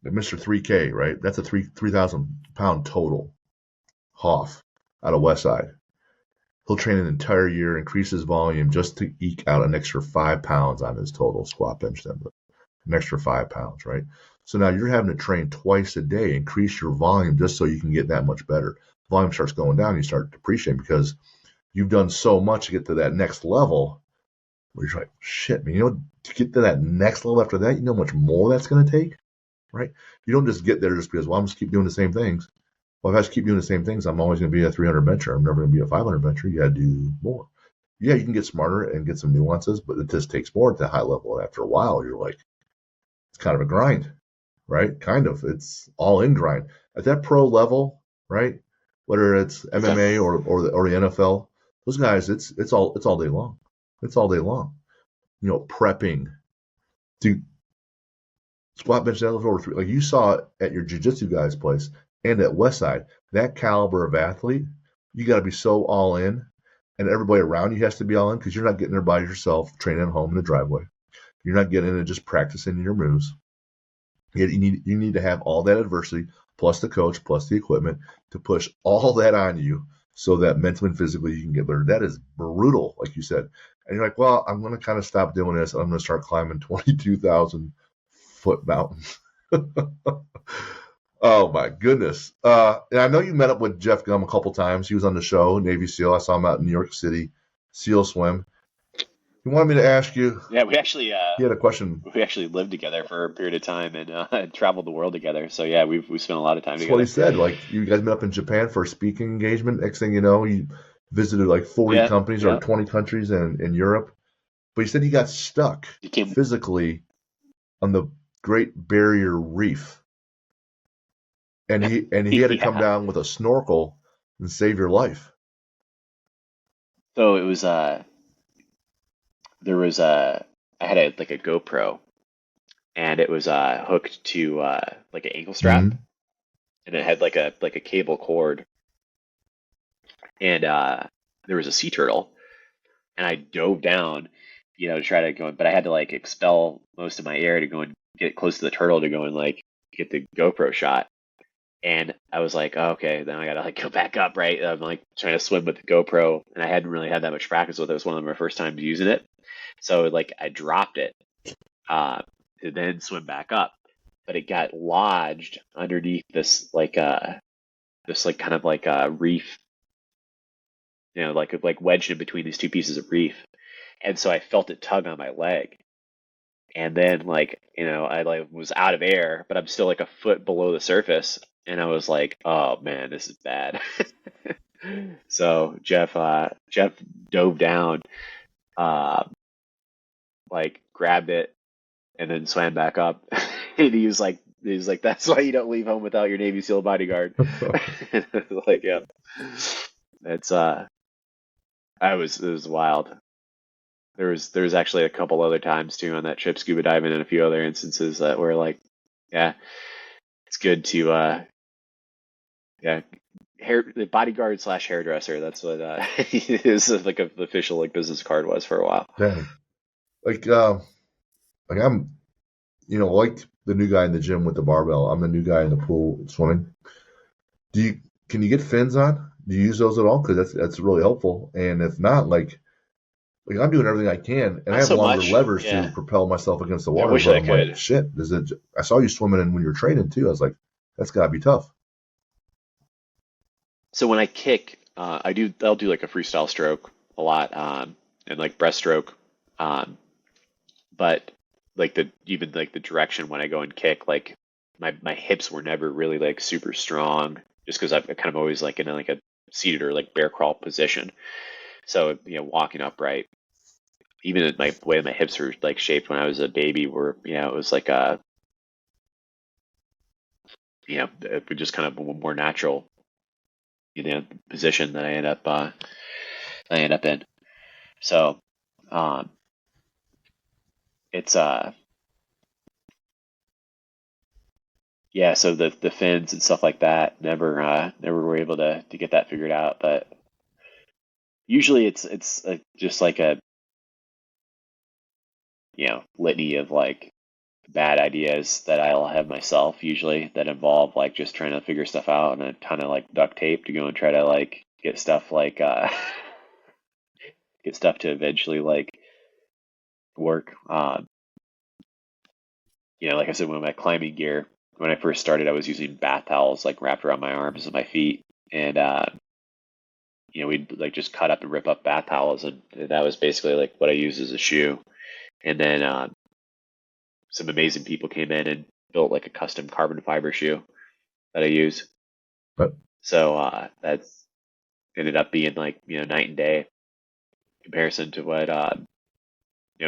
Mr. 3K, right? That's a 3,000 pound total. Hoff out of Westside. He'll train an entire year, increase his volume just to eke out an extra 5 pounds on his total squat bench deadlift. An extra 5 pounds, right? So now you're having to train twice a day, increase your volume just so you can get that much better. Volume starts going down, you start depreciating because you've done so much to get to that next level where you're like, shit, man, to get to that next level after that, how much more that's going to take, right? You don't just get there just because, I'm just keep doing the same things. Well, if I just keep doing the same things, I'm always going to be a 300 bencher. I'm never going to be a 500 bencher. You got to do more. Yeah, you can get smarter and get some nuances, but it just takes more at the high level. After a while, you're like, it's kind of a grind, right? Kind of. It's all in grind. At that pro level, right? Whether it's MMA or the NFL, those guys, it's all day long. It's all day long. Prepping to squat bench deadlift over 3. Like you saw it at your jiu-jitsu guy's place and at Westside. That caliber of athlete, you got to be so all in, and everybody around you has to be all in because you're not getting there by yourself, training at home in the driveway. You're not getting in and just practicing your moves. You need to have all that adversity, plus the coach, plus the equipment, to push all that on you so that mentally and physically you can get better. That is brutal, like you said. And you're like, well, I'm going to kind of stop doing this. I'm going to start climbing 22,000 foot mountains. Oh, my goodness. And I know you met up with Jeff Gum a couple times. He was on the show, Navy SEAL. I saw him out in New York City, SEAL Swim. He wanted me to ask you. Yeah, we actually he had a question. We actually lived together for a period of time and traveled the world together. So yeah, we've spent a lot of time together. That's what he said. You guys met up in Japan for a speaking engagement. Next thing you know, you visited 40 companies or 20 countries in Europe. But he said he got stuck physically on the Great Barrier Reef, and he had to come down with a snorkel and save your life. So it was I had a GoPro, and it was hooked to an ankle strap, and it had a cable cord, and there was a sea turtle, and I dove down, to try to go, but I had to expel most of my air to go and get close to the turtle to go and like get the GoPro shot. And I was like, oh, okay, then I gotta like go back up, right? I'm like trying to swim with the GoPro, and I hadn't really had that much practice with it. It was one of my first times using it, so like I dropped it to then swim back up, but it got lodged underneath this like kind of like a reef, like wedged in between these two pieces of reef, and so I felt it tug on my leg. And then like, I like was out of air, but I'm still like a foot below the surface. And I was like, oh man, this is bad. So Jeff dove down, uh, like grabbed it and then swam back up. And he was like, that's why you don't leave home without your Navy SEAL bodyguard. And I was like, yeah, it's, it was wild. There was actually a couple other times too on that trip scuba diving and a few other instances that were like, yeah, it's good to the bodyguard / hairdresser. That's what his like a official like business card was for a while. Dang. Like I'm, like the new guy in the gym with the barbell. I'm the new guy in the pool swimming. Can you get fins on? Do you use those at all? Because that's really helpful. And if not, like I'm doing everything I can, and Not I have so longer much, levers yeah. to propel myself against the I water. wish But I I'm like, could. shit. I saw you swimming in when you were training too. I was like, that's gotta be tough. So when I kick, I'll do like a freestyle stroke a lot, and like breaststroke, but like the direction when I go and kick, like my hips were never really like super strong, just because I've kind of always like in like a seated or like bear crawl position. So walking upright, even the way my hips were like shaped when I was a baby, were it was like it was just kind of a more natural position that I end up in. So it's yeah, so the fins and stuff like that never were able to get that figured out, but usually it's just like a litany of like bad ideas that I'll have myself, usually that involve like just trying to figure stuff out and a ton of like duct tape to go and try to like get stuff like get stuff to eventually like work. Like I said, with my climbing gear, when I first started, I was using bath towels like wrapped around my arms and my feet, and we'd like just cut up and rip up bath towels, and that was basically like what I used as a shoe. And then some amazing people came in and built like a custom carbon fiber shoe that I use. But So that's ended up being like night and day comparison to what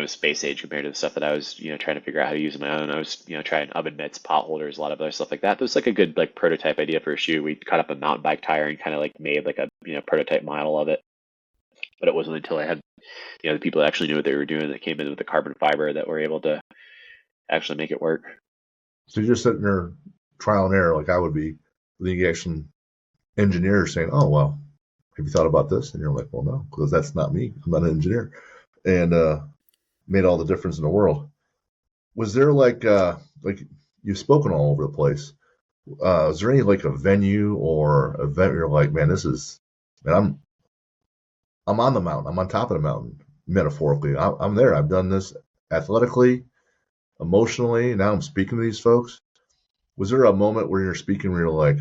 space age compared to the stuff that I was trying to figure out how to use on my own. I was trying oven mitts, pot holders, a lot of other stuff like that. That was like a good like prototype idea for a shoe. We cut up a mountain bike tire and kind of like made like a prototype model of it. But it wasn't until I had the people that actually knew what they were doing that came in with the carbon fiber that were able to actually make it work. so you're just sitting there trial and error, like I would be, with the actual engineer saying, "Oh well, have you thought about this?" And you're like, "Well, no, because that's not me. I'm not an engineer," and made all the difference in the world. Was there like you've spoken all over the place? Is there any like a venue or event where you're like, man, I'm on the mountain. I'm on top of the mountain, metaphorically. I'm there. I've done this athletically, emotionally. Now I'm speaking to these folks. Was there a moment where you're speaking where you're like,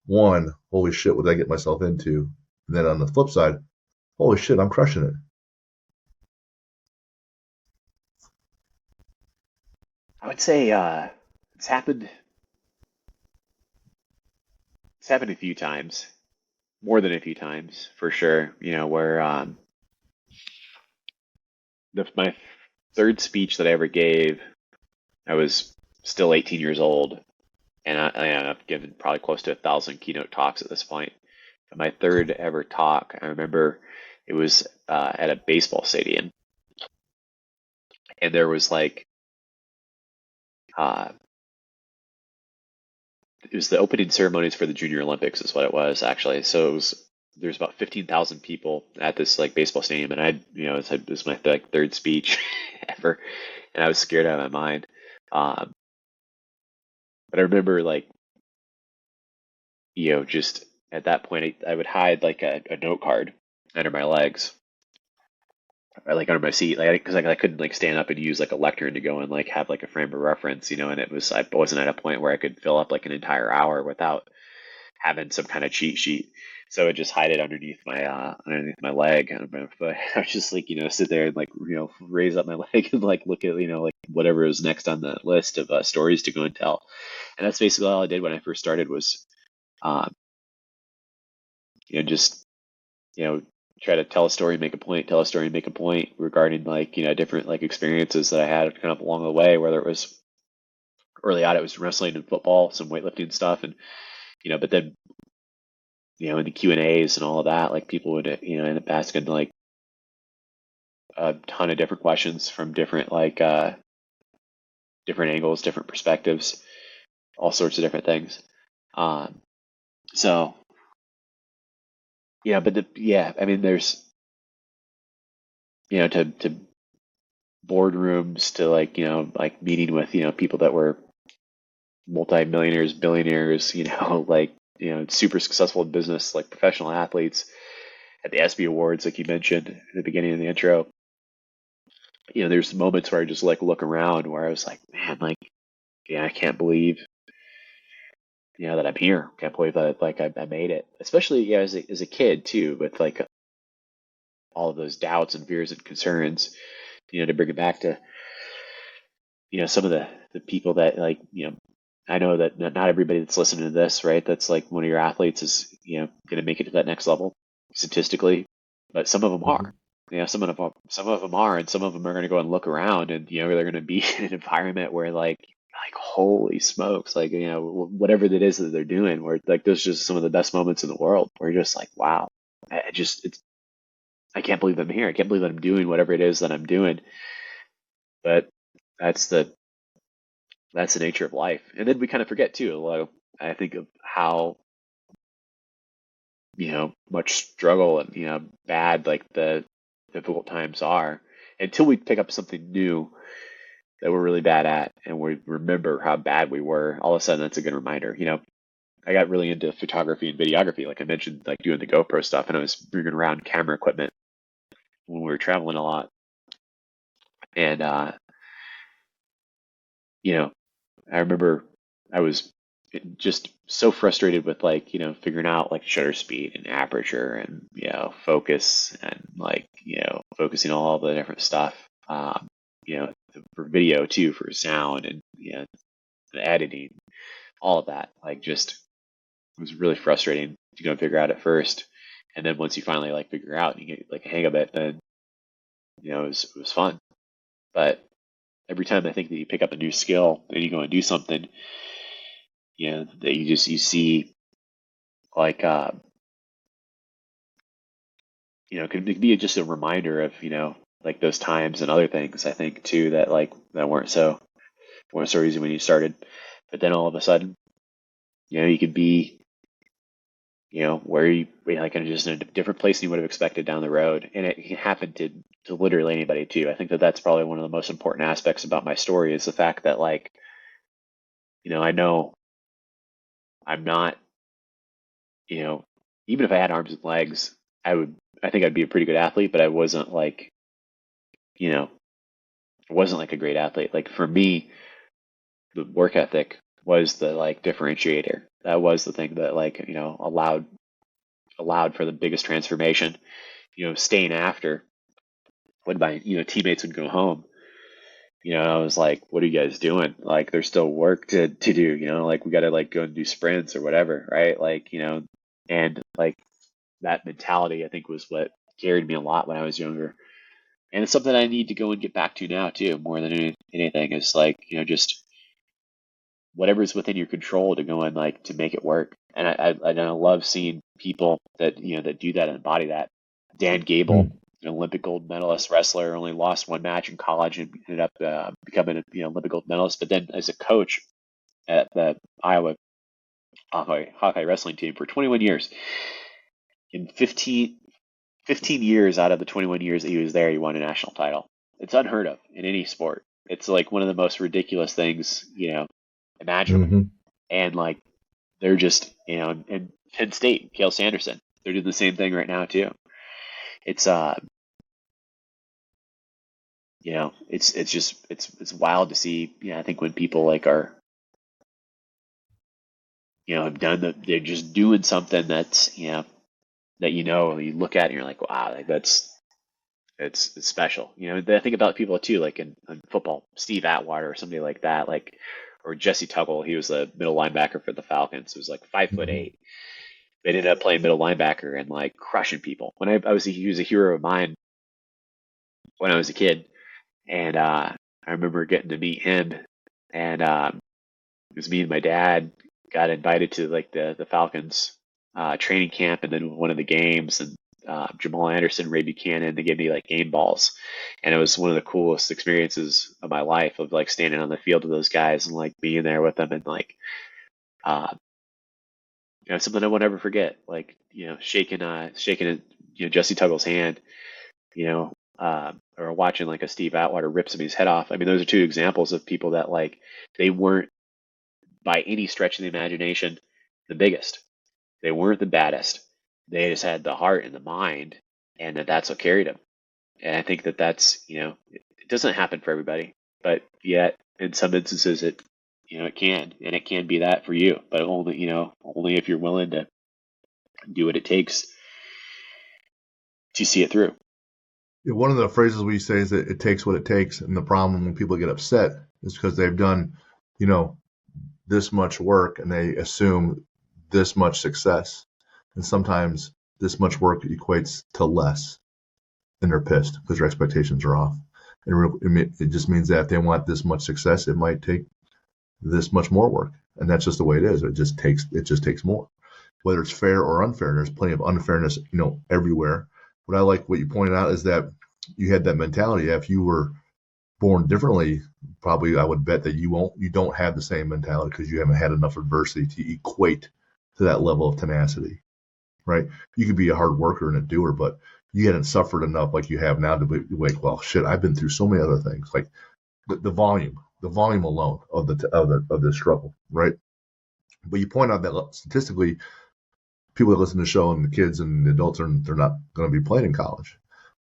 one, holy shit, what did I get myself into? And then on the flip side, holy shit, I'm crushing it. I would say it's happened. It's happened a few times, more than a few times for sure. Where my third speech that I ever gave, I was still 18 years old, and I've given probably close to 1,000 keynote talks at this point. But my third ever talk, I remember it was at a baseball stadium, and there was like it was the opening ceremonies for the Junior Olympics is what it was actually. So there's about 15,000 people at this like baseball stadium, and it was my like third speech ever, and I was scared out of my mind. Um, but I remember like, just at that point, I would hide like a note card under my legs or like under my seat, like because I couldn't like stand up and use like a lectern to go and like have like a frame of reference, and I wasn't at a point where I could fill up like an entire hour without having some kind of cheat sheet. So I would just hide it underneath my leg and my foot. I would just like, sit there and like, raise up my leg and like look at, like whatever was next on the list of stories to go and tell. And that's basically all I did when I first started was, um, just, you know, try to tell a story, make a point, tell a story, make a point regarding like, different like experiences that I had kind of along the way, whether it was early on, it was wrestling and football, some weightlifting stuff. And, but then, in the Q&As and all of that, like people would, end up asking like a ton of different questions from different, like, different angles, different perspectives, all sorts of different things. So, I mean, there's, to boardrooms, to like, like meeting with, people that were multi-millionaires, billionaires, like, super successful in business, like professional athletes at the ESPY Awards, like you mentioned at the beginning of the intro. There's moments where I just like look around where I was like, man, like, I can't believe, that I'm here. Can't believe that like I made it. Especially, as a kid too, with like all of those doubts and fears and concerns, to bring it back to, some of the people that like, I know that not everybody that's listening to this, right, that's like one of your athletes is, going to make it to that next level statistically, but some of them are. Some of them are, and some of them are going to go and look around, and they're going to be in an environment where like holy smokes, like whatever that is that they're doing, where like those are just some of the best moments in the world, where you're just like, wow, I can't believe I'm here. I can't believe that I'm doing whatever it is that I'm doing. But that's the nature of life. And then we kind of forget too. Like, I think of how much struggle and bad like the difficult times are until we pick up something new that we're really bad at, and we remember how bad we were. All of a sudden, that's a good reminder. I got really into photography and videography, like I mentioned, like doing the GoPro stuff, and I was bringing around camera equipment when we were traveling a lot. And I remember I was just so frustrated with like figuring out like shutter speed and aperture and focus and like focusing on all the different stuff. For video too, for sound and the editing, all of that. Like just it was really frustrating to go and figure out at first, and then once you finally like figure out and you get like a hang of it, then it was fun. But every time I think that you pick up a new skill and you go and do something, that you see like it could be just a reminder of like those times and other things, I think too, that like that weren't so easy when you started, but then all of a sudden you could be where you like kind of just in a different place than you would have expected down the road. And it can happen to literally anybody too. I think that that's probably one of the most important aspects about my story, is the fact that like I know I'm not, even if I had arms and legs, I think I'd be a pretty good athlete, but I wasn't like, I wasn't like a great athlete. Like for me, the work ethic was the like differentiator. That was the thing that like, allowed for the biggest transformation. Staying after when my, teammates would go home, I was like, what are you guys doing? Like, there's still work to do, like we got to like go and do sprints or whatever. Right. Like, and like that mentality, I think, was what carried me a lot when I was younger. And it's something I need to go and get back to now too, more than anything, is like, just whatever's within your control to go and like to make it work. And I love seeing people that that do that and embody that. Dan Gable, an Olympic gold medalist wrestler, only lost one match in college and ended up becoming a Olympic gold medalist. But then as a coach at the Iowa Hawkeye wrestling team for 21 years, in 15 years out of the 21 years that he was there, he won a national title. It's unheard of in any sport. It's like one of the most ridiculous things, imaginable. Hmm. And like they're just, and Penn State, Cale Sanderson, they're doing the same thing right now too. It's it's just it's wild to see. I think when people like are, have done they're just doing something that's, that you look at and you're like, wow, like that's it's special. I think about people too, like in football, Steve Atwater or somebody like that, like or Jesse Tuggle. He was the middle linebacker for the Falcons. He was like 5'8". They ended up playing middle linebacker and like crushing people. When he was a hero of mine when I was a kid, and I remember getting to meet him, and it was me and my dad got invited to like the Falcons training camp, and then one of the games, and Jamal Anderson, Ray Buchanan, they gave me like game balls, and it was one of the coolest experiences of my life of like standing on the field with those guys and like being there with them and like uh, something I won't ever forget, like shaking Jesse Tuggle's hand, or watching like a Steve Atwater rip somebody's head off. I mean, those are two examples of people that like they weren't by any stretch of the imagination the biggest. They weren't the baddest. They just had the heart and the mind, and that's what carried them. And I think that's it doesn't happen for everybody, but yet in some instances it can, and it can be that for you, but only if you're willing to do what it takes to see it through. Yeah, one of the phrases we say is that it takes what it takes, and the problem when people get upset is because they've done, you know, this much work and they assume this much success, and sometimes this much work equates to less, and they're pissed because their expectations are off. And it just means that if they want this much success, it might take this much more work, and that's just the way it is. It just takes more, whether it's fair or unfair. There's plenty of unfairness, everywhere. What I like what you pointed out is that you had that mentality. If you were born differently, probably I would bet that you don't have the same mentality because you haven't had enough adversity to equate to that level of tenacity, right? You could be a hard worker and a doer, but you hadn't suffered enough like you have now to be like, well, shit, I've been through so many other things, like the volume alone of the struggle, right? But you point out that statistically, people that listen to the show and the kids and the adults they're not going to be playing in college.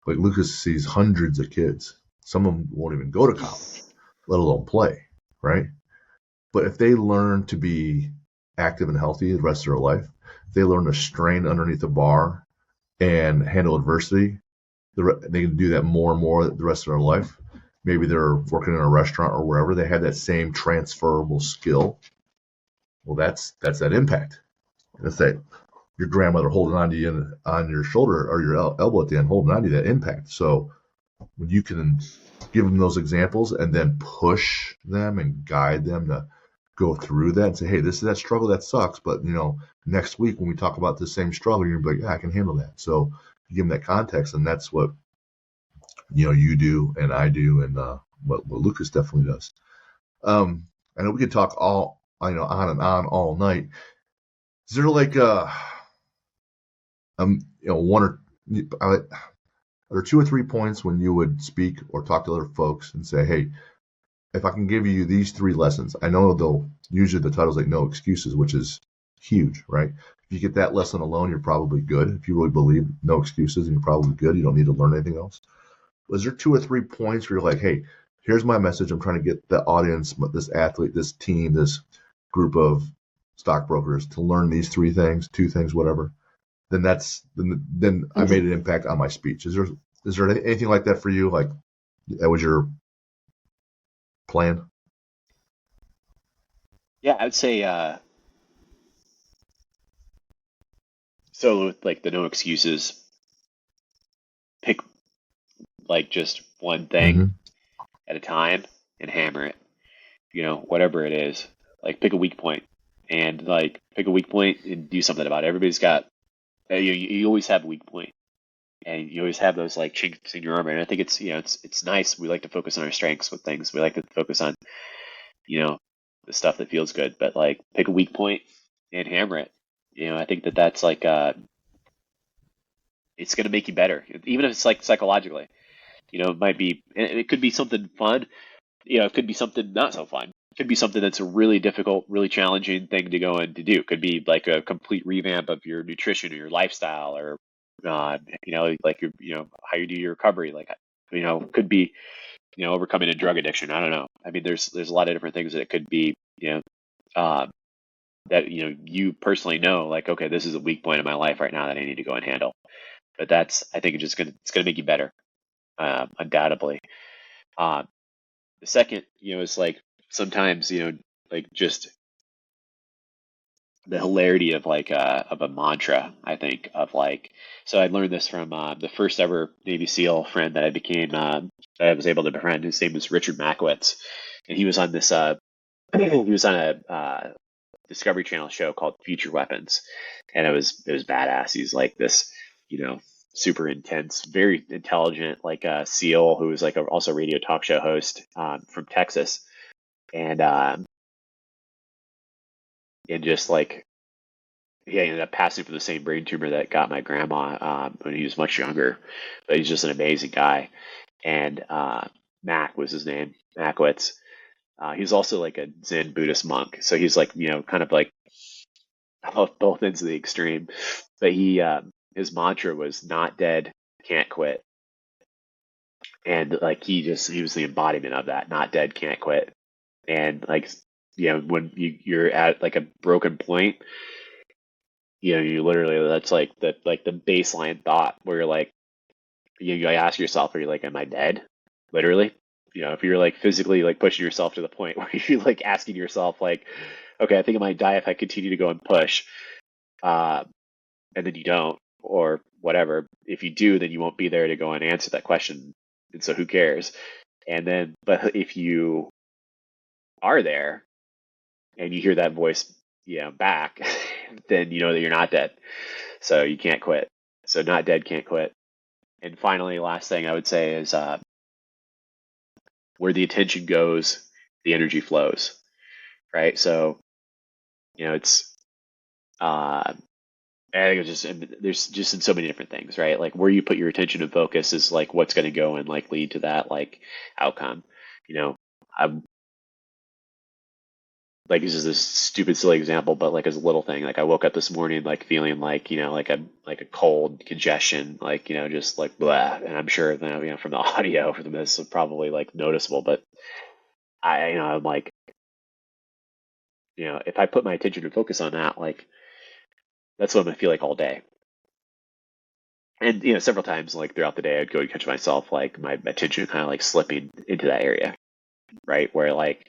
But Lucas sees hundreds of kids. Some of them won't even go to college, let alone play, right? But if they learn to be active and healthy the rest of their life, if they learn to strain underneath the bar and handle adversity, they can do that more and more the rest of their life. Maybe they're working in a restaurant or wherever. They have that same transferable skill. Well, that's that impact. That's that your grandmother holding on to you on your shoulder or your elbow at the end, holding on to you, that impact. So when you can give them those examples and then push them and guide them to go through that and say, hey, this is that struggle that sucks, but next week when we talk about the same struggle, you're gonna be like, yeah, I can handle that. So you give them that context, and that's what you do and I do, and what Lucas definitely does. I know we could talk all on and on all night. Is there like one or are there 2 or 3 points when you would speak or talk to other folks and say, hey, if I can give you these 3 lessons, I know they'll usually the title's like no excuses, which is huge, right? If you get that lesson alone, you're probably good. If you really believe no excuses, and you're probably good. You don't need to learn anything else. Was there 2 or 3 points where you're like, hey, here's my message. I'm trying to get the audience, this athlete, this team, this group of stockbrokers to learn these 3 things, 2 things, whatever. Then I made an impact on my speech. Is there anything like that for you? Like that was your plan? Yeah, I would say so with like the no excuses, pick like just one thing Mm-hmm. at a time and hammer it. Whatever it is, like pick a weak point and like pick a weak point and do something about it. Everybody's got you always have a weak point, and you always have those like chinks in your armor. And I think it's nice. We like to focus on our strengths with things. We like to focus on the stuff that feels good, but like pick a weak point and hammer it. I think that's like it's going to make you better, even if it's like psychologically. It might be, it could be something fun, it could be something not so fun. It could be something that's a really difficult, really challenging thing to go and to do. It could be like a complete revamp of your nutrition or your lifestyle, or like how you do your recovery. Like, could be overcoming a drug addiction. I don't know. I mean, there's a lot of different things that it could be. Uh, that you personally know, like, okay, this is a weak point in my life right now that I need to go and handle. But I think it's gonna make you better, undoubtedly. The second, is like sometimes, like just the hilarity of like of a mantra. I think of like, so I learned this from the first ever Navy SEAL friend that I became, that I was able to befriend. His name was Richard Makowitz, and he was on this he was on a Discovery Channel show called Future Weapons, and it was badass. He's like this, super intense, very intelligent, like a SEAL who was like also a radio talk show host, from Texas, and just like he ended up passing from the same brain tumor that got my grandma, when he was much younger. But he's just an amazing guy, and Mac was his name, Mackwitz. He's also like a Zen Buddhist monk, so he's like kind of like both ends of the extreme. But his mantra was "Not dead, can't quit," and like he was the embodiment of that. Not dead, can't quit. And like, when you're at like a broken point, you literally, that's like the baseline thought where you're like, you ask yourself, are you like, am I dead? Literally, if you're like physically like pushing yourself to the point where you're like asking yourself like, okay, I think I might die if I continue to go and push. And then you don't, or whatever. If you do, then you won't be there to go and answer that question. And so who cares? And then, but if you are there and you hear that voice, back, then you know that you're not dead. So you can't quit. So not dead, can't quit. And finally, last thing I would say is, where the attention goes, the energy flows, right? So, it's, I think it's just, there's just in so many different things, right? Like where you put your attention and focus is like what's going to go and like lead to that like outcome. I'm like, this is this stupid, silly example, but like as a little thing, like I woke up this morning like feeling like like a cold congestion, like just like blah, and I'm sure that from the audio for this is probably like noticeable, but I'm like, if I put my attention and focus on that, like that's what I'm gonna feel like all day. And several times like throughout the day, I'd go and catch myself like my attention kind of like slipping into that area, right? Where like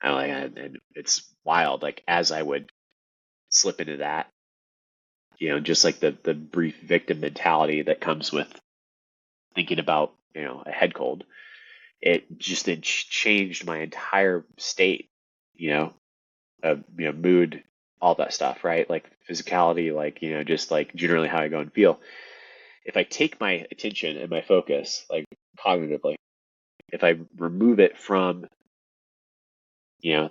I like, and it's wild. Like as I would slip into that, just like the brief victim mentality that comes with thinking about a head cold, it just then changed my entire state, of mood, all that stuff, right? Like physicality, like just like generally how I go and feel. If I take my attention and my focus, like cognitively, if I remove it from, the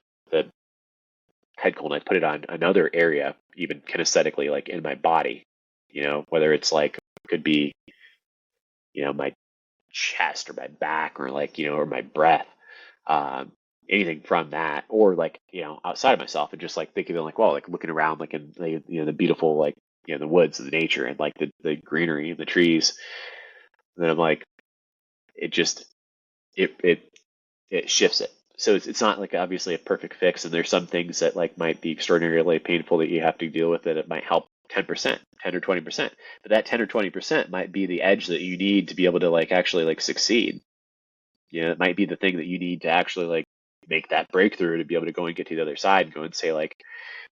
head cold, and I put it on another area, even kinesthetically, like in my body, whether it's like, could be, my chest or my back or like, or my breath, anything from that, or like, outside of myself, and just like thinking of like, well, like looking around, like in the beautiful, like, the woods, the nature, and like the greenery and the trees. And then I'm like, it just, it shifts it. So it's not like obviously a perfect fix, and there's some things that like might be extraordinarily painful that you have to deal with, that it might help 10%, 10 or 20%. But that 10 or 20% might be the edge that you need to be able to like actually like succeed. It might be the thing that you need to actually like make that breakthrough to be able to go and get to the other side and go and say like,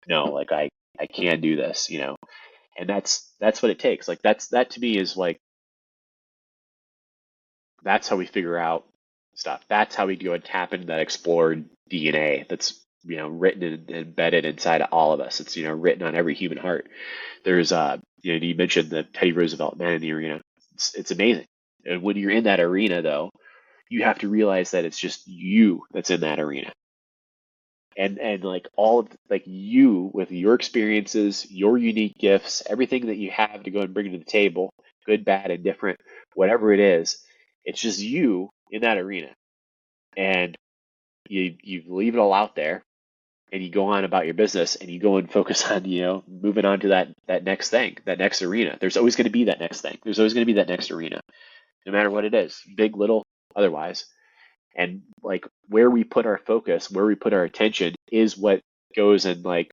no, like I can do this, and that's what it takes. Like that to me is like, that's how we figure out stuff. That's how we go and tap into that explored DNA that's written and embedded inside of all of us. It's written on every human heart. There's you mentioned the Teddy Roosevelt man in the arena. It's amazing. And when you're in that arena, though, you have to realize that it's just you that's in that arena. And like all of like you with your experiences, your unique gifts, everything that you have to go and bring to the table, good, bad, and different, whatever it is, it's just you in that arena. And you leave it all out there and you go on about your business and you go and focus on, moving on to that next thing, that next arena. There's always going to be that next thing. There's always going to be that next arena, no matter what it is, big, little, otherwise. And like where we put our focus, where we put our attention is what goes and like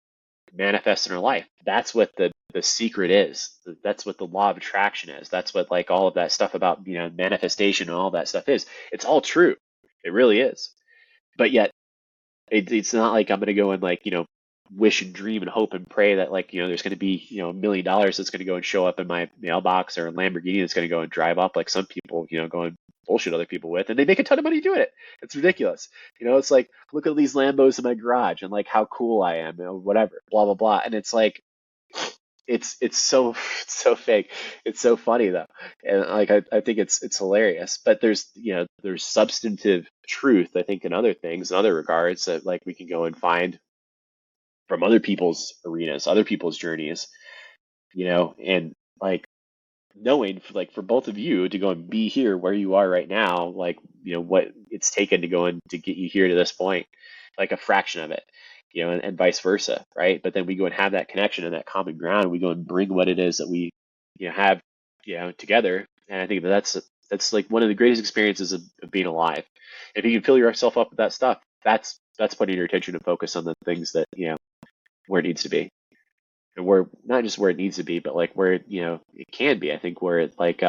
manifests in our life. That's what the secret is. That's what the law of attraction is. That's what like all of that stuff about, manifestation and all that stuff is. It's all true. It really is. But yet it's not like I'm going to go and like, wish and dream and hope and pray that like, there's going to be, $1 million that's going to go and show up in my mailbox, or a Lamborghini that's going to go and drive up like some people, go and bullshit other people with, and they make a ton of money doing it. It's ridiculous. It's like, look at these Lambos in my garage and like how cool I am, whatever, blah, blah, blah. And it's like, it's so fake. It's so funny though. And like, I think it's hilarious, but there's substantive truth, I think, in other things, in other regards that like we can go and find from other people's arenas, other people's journeys, and like knowing like for both of you to go and be here where you are right now, like, what it's taken to go and to get you here to this point, like a fraction of it, and vice versa. Right. But then we go and have that connection and that common ground. We go and bring what it is that we, have, together. And I think that's like one of the greatest experiences of being alive. If you can fill yourself up with that stuff, that's putting your attention and focus on the things that, where it needs to be. And where, not just where it needs to be, but like where, it can be. I think where it like,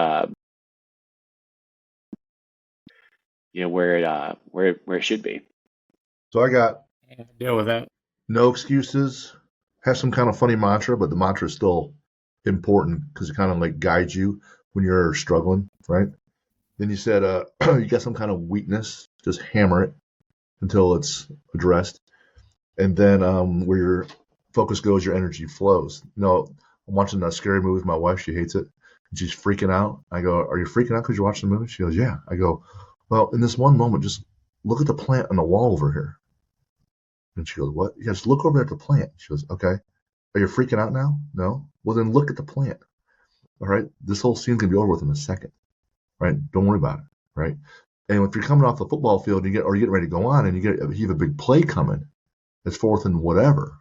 where it should be. So I got deal with that. no excuses. Have some kind of funny mantra, but the mantra is still important because it kind of like guides you when you're struggling, right? Then you said you got some kind of weakness, just hammer it until it's addressed. And then where your focus goes, your energy flows. I'm watching that scary movie with my wife. She hates it. And she's freaking out. I go, are you freaking out because you're watching the movie? She goes, yeah. I go, well, in this one moment, just look at the plant on the wall over here. And she goes, what? Yeah, just look over at the plant. She goes, okay. Are you freaking out now? No? Well, then look at the plant. All right? This whole scene's going to be over with in a second. Right? Don't worry about it. Right? And if you're coming off the football field and you're getting ready to go on and you have a big play coming, it's fourth and whatever,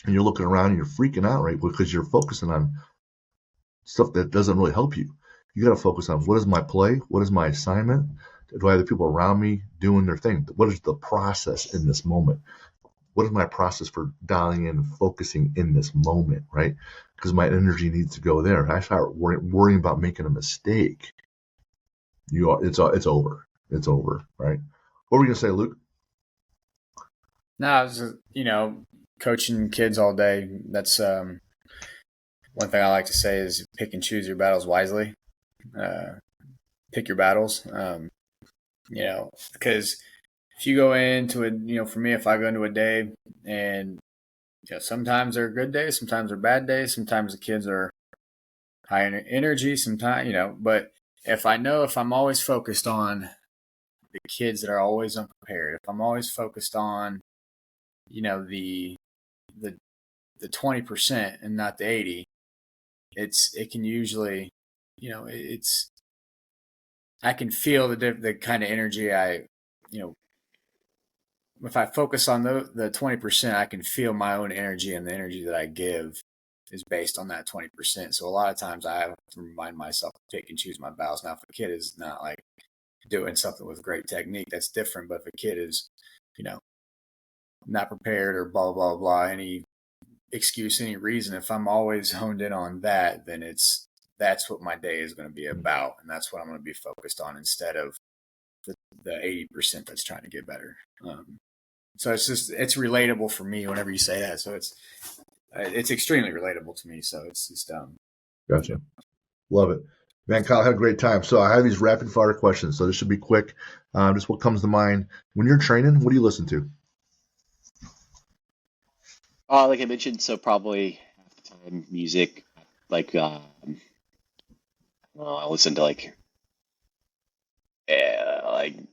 and you're looking around and you're freaking out, right? Because you're focusing on stuff that doesn't really help you. You got to focus on what is my play? What is my assignment? Do I have the people around me doing their thing? What is the process in this moment? What is my process for dialing in and focusing in this moment, right? Because my energy needs to go there. If I start worrying about making a mistake, it's over. It's over, right? What were you going to say, Luke? No, I was just, coaching kids all day. That's one thing I like to say is pick and choose your battles wisely. Pick your battles, because if you go into it, for me, if I go into a day and, sometimes they're good days, sometimes they're bad days, sometimes the kids are high energy, sometimes, but if I'm always focused on the kids that are always unprepared, if I'm always focused on, the 20% and not the 80, it can usually, I can feel the kind of energy if I focus on the 20%, I can feel my own energy, and the energy that I give is based on that 20%. So a lot of times I have to remind myself to pick and choose my battles. Now, if a kid is not like doing something with great technique, that's different. But if a kid is, not prepared or blah, blah, blah, any excuse, any reason, if I'm always honed in on that, then that's what my day is going to be about. And that's what I'm going to be focused on instead of the 80% that's trying to get better. So it's relatable for me whenever you say that. So it's extremely relatable to me. So it's just, Gotcha. Love it. Man, Kyle, I had a great time. So I have these rapid fire questions. So this should be quick. Just what comes to mind. When you're training, what do you listen to? Like I mentioned, so probably half the time music, like I listen to like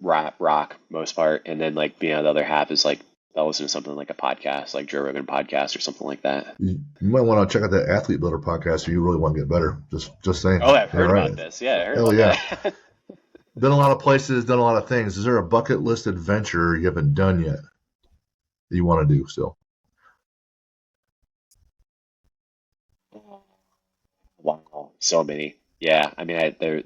rock most part, and then like the other half is like I'll listen to something like a podcast, like Joe Rogan podcast or something like that. You might want to check out that Athlete Builder podcast if you really want to get better. Just saying. Oh, I've heard about this. Yeah, I heard about that. Been a lot of places, done a lot of things. Is there a bucket list adventure you haven't done yet that you want to do still? Wow, so many. Yeah, I mean, I mean,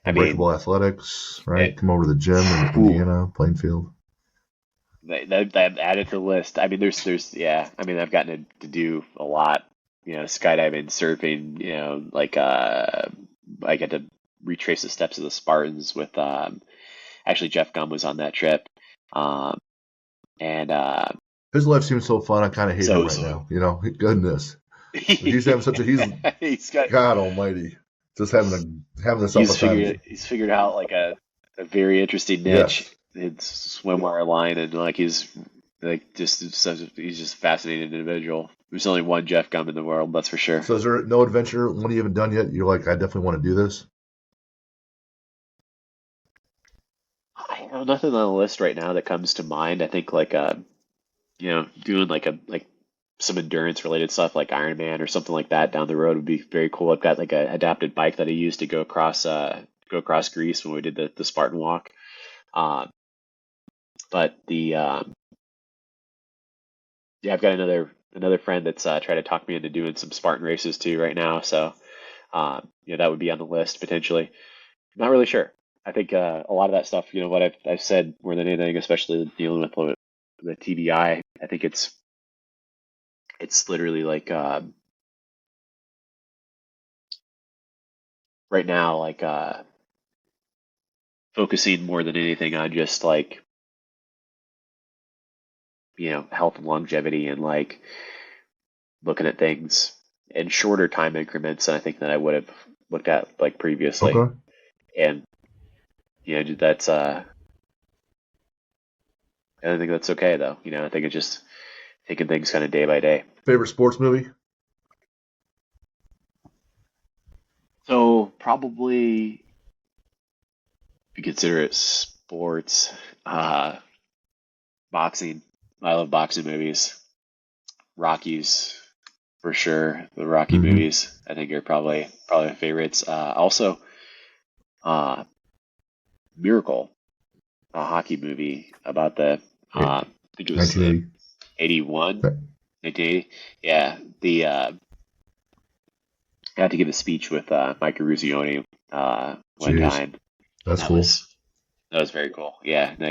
Unbreakable Athletics, right? it, Come over to the gym in whew, Indiana, Plainfield. that added to the list. I mean, yeah. I mean, I've gotten to do a lot. Skydiving, surfing. I got to retrace the steps of the Spartans with actually Jeff Gum was on that trip, um, and His life seems so fun. I kind of hate him so right so now. Goodness, he's having he's he's got God Almighty, just having this up a time. he's figured out like a very interesting niche. Yes. It's swimwear line, and like he's like he's just a fascinating individual. There's only one Jeff Gum in the world, that's for sure. So is there no adventure, one you haven't done yet? You're like, I definitely want to do this. I have nothing on the list right now that comes to mind. I think like doing like some endurance related stuff like Ironman or something like that down the road would be very cool. I've got like a adapted bike that I used to go across Greece when we did the Spartan walk. Um, but the yeah, I've got another friend that's tried to talk me into doing some Spartan races too right now. So that would be on the list potentially. Not really sure. I think a lot of that stuff, what I've said more than anything, especially dealing with the TBI. I think it's literally like right now like focusing more than anything on just like health and longevity and like looking at things in shorter time increments than I think that I would have looked at like previously. Okay. And that's I think that's okay though. I think it's just taking things kind of day by day. Favorite sports movie? So probably if you consider it sports, boxing. I love boxing movies. Rockies for sure. The Rocky Mm-hmm. movies I think are probably my favorites. Also, uh, Miracle, a hockey movie about I think it was 1980. 81, 1980. Yeah, I got to give a speech with Mike Ruzioni one Jeez, time, and that's cool. that was very cool. Yeah, no,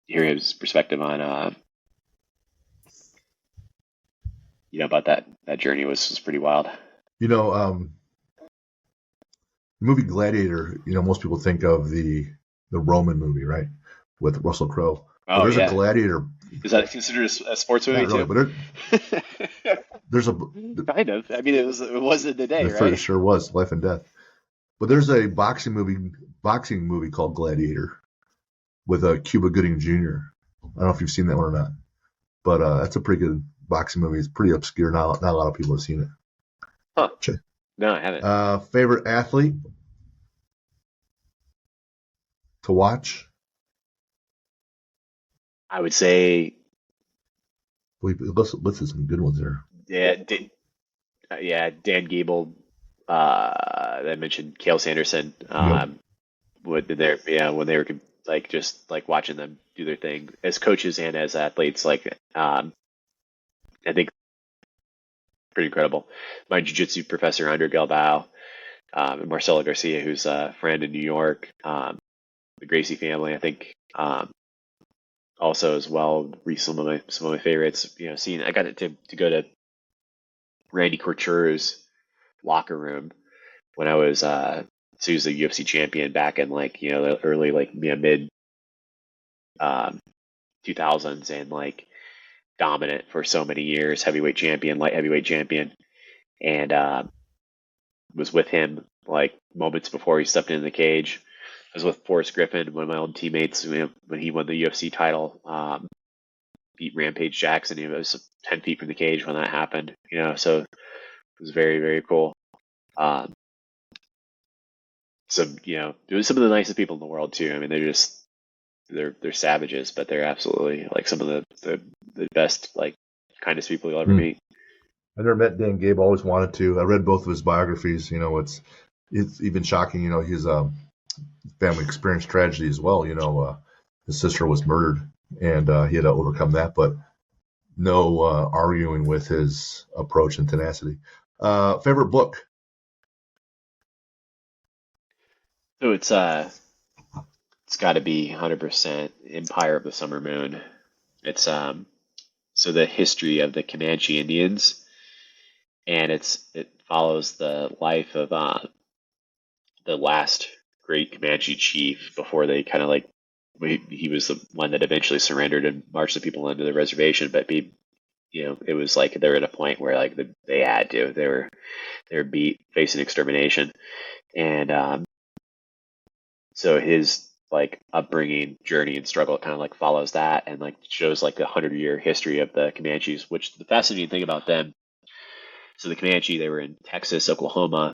hear his perspective on about that journey was pretty wild. You know, the movie Gladiator. Most people think of the Roman movie, right, with Russell Crowe. But Oh there's a yeah, Gladiator. is that considered a sports movie Not really, too? but there's a. Kind of. I mean, it was in the day, It right? sure was Life and Death. But there's a boxing movie called Gladiator with Cuba Gooding Jr. I don't know if you've seen that one or not, but that's a pretty good boxing movie. It's pretty obscure. Not a lot of people have seen it. Huh. No, I haven't. Favorite athlete to watch? I would say, Let's list some good ones there. yeah, Dan Gable. I mentioned Cale Sanderson. Yep. When they were like just like watching them do their thing as coaches and as athletes, like I think pretty incredible. My jiu-jitsu professor Andre Galbao, and Marcelo Garcia, who's a friend in New York, the Gracie family, I think, also as well. Some of my favorites. I got to go to Randy Couture's locker room when I was so he was the UFC champion back in like the early like mid 2000s and like dominant for so many years, heavyweight champion, light heavyweight champion, and was with him like moments before he stepped into the cage. I was with Forrest Griffin, one of my old teammates, when he won the UFC title. Beat Rampage Jackson. He was 10 feet from the cage when that happened. So it was very, very cool. Some of the nicest people in the world too. I mean, they're savages, but they're absolutely like some of the best, like kindest people you'll ever meet. I never met Dan Gabe. Always wanted to. I read both of his biographies. It's even shocking. He's family experienced tragedy as well. His sister was murdered, and he had to overcome that, but no arguing with his approach and tenacity. Favorite book? So it's got to be 100% Empire of the Summer Moon. It's so the history of the Comanche Indians, and it follows the life of the last great Comanche chief before they kind of like he was the one that eventually surrendered and marched the people onto the reservation. But it was like they're at a point where like they had to they were beat, facing extermination, and so his like upbringing, journey, and struggle kind of like follows that, and like shows like the 100-year history of the Comanches. Which the fascinating thing about them, so the Comanche, they were in Texas, Oklahoma,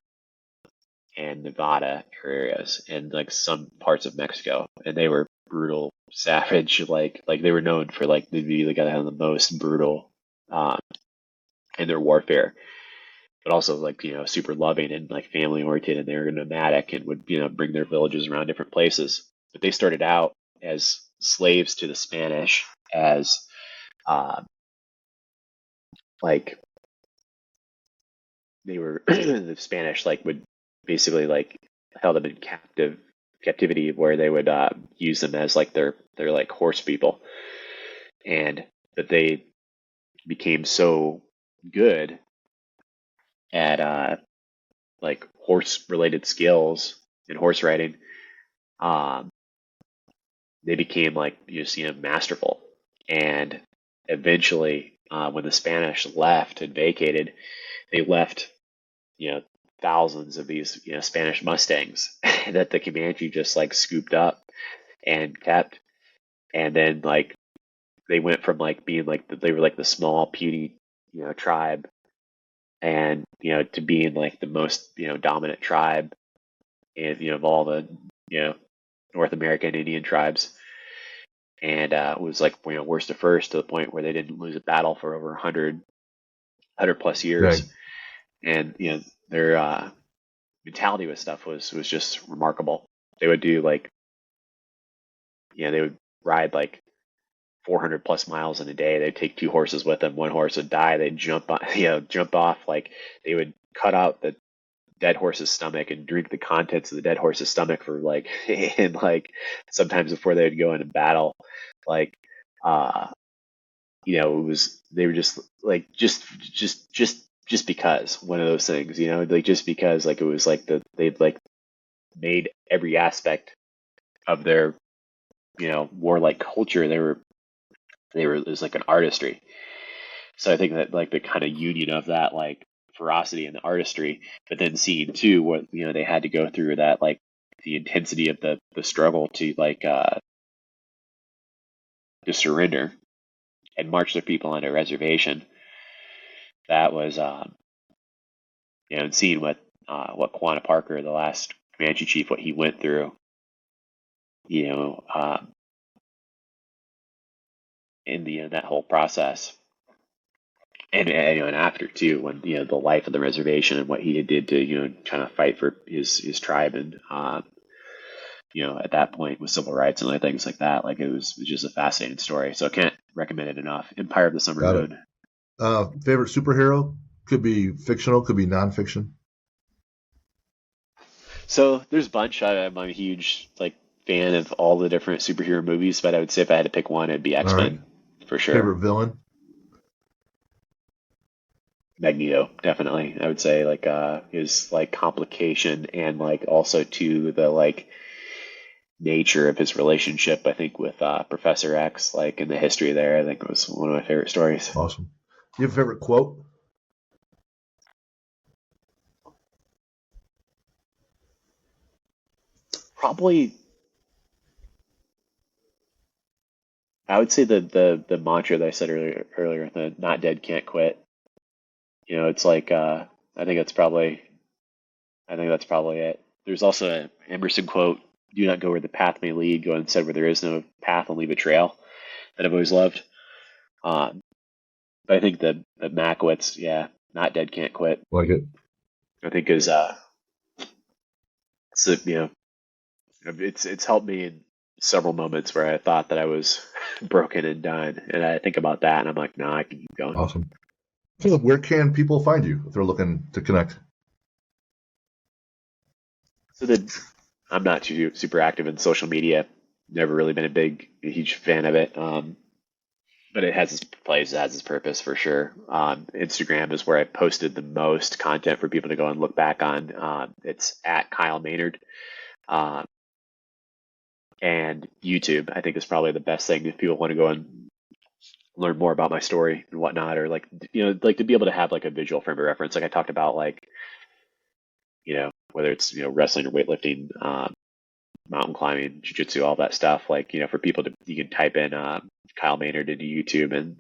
and Nevada areas, and like some parts of Mexico, and they were brutal, savage. Like they were known for like they'd be like the most brutal um, in their warfare, but also like super loving and like family oriented, and they were nomadic and would bring their villages around different places. But they started out as slaves to the Spanish, as uh, like they were the Spanish like would basically like held them in captivity where they would use them as like their like horse people, and that they became so good at like horse related skills and horse riding, um, they became like masterful. And eventually, when the Spanish left and vacated, they left you know thousands of these Spanish Mustangs that the Comanche just like scooped up and kept. And then like they went from like being like they were like the small puny tribe, and to being like the most dominant tribe and of all the you know North American Indian tribes. And it was like worst to first, to the point where they didn't lose a battle for over 100 plus years. Dang. And their mentality with stuff was just remarkable. They would do like they would ride like 400 plus miles in a day. They'd take two horses with them. One horse would die. They'd jump on, jump off. Like they would cut out the dead horse's stomach and drink the contents of the dead horse's stomach for like, and like sometimes before they would go into battle, like, uh, it was, they were just like, just because one of those things, like just because like it was like they'd like made every aspect of their, warlike culture. It was like an artistry. So I think that like the kind of union of that like ferocity and the artistry, but then seeing too what they had to go through, that like the intensity of the struggle to like to surrender and march their people on a reservation. That was and seeing what Quanah Parker, the last Comanche chief, what he went through, you know, in the that whole process. And after too, when the life of the reservation and what he did to trying to fight for his tribe, and at that point with civil rights and other things like that, like it was just a fascinating story. So I can't recommend it enough. Empire of the Summer Got it. Moon. Favorite superhero? Could be fictional, could be nonfiction. So there's a bunch. I'm a huge like fan of all the different superhero movies, but I would say if I had to pick one, it'd be All right. X-Men for sure. Favorite villain? Magneto, definitely. I would say like his like complication, and like also to the like nature of his relationship, I think, with Professor X, like in the history there, I think it was one of my favorite stories. Awesome. Do you have a favorite quote? Probably, I would say the mantra that I said earlier, the "not dead, can't quit." It's like I think that's probably it. There's also an Emerson quote: "Do not go where the path may lead. Go instead where there is no path and leave a trail." That I've always loved. Um, but I think the Macowitz, yeah, "not dead, can't quit." Like it. I think is so, It's helped me in several moments where I thought that I was broken and done, and I think about that, and I'm like, no, I can keep going. Awesome. So where can people find you if they're looking to connect? So that I'm not too super active in social media. Never really been a huge fan of it. But it has its place, it has its purpose for sure. Instagram is where I posted the most content for people to go and look back on. It's at Kyle Maynard. Um, and YouTube, I think, is probably the best thing if people want to go and learn more about my story and whatnot, or like, like to be able to have like a visual frame of reference. Like I talked about, like, whether it's, wrestling or weightlifting, mountain climbing, jiu-jitsu, all that stuff. Like, for people you can type in Kyle Maynard into YouTube and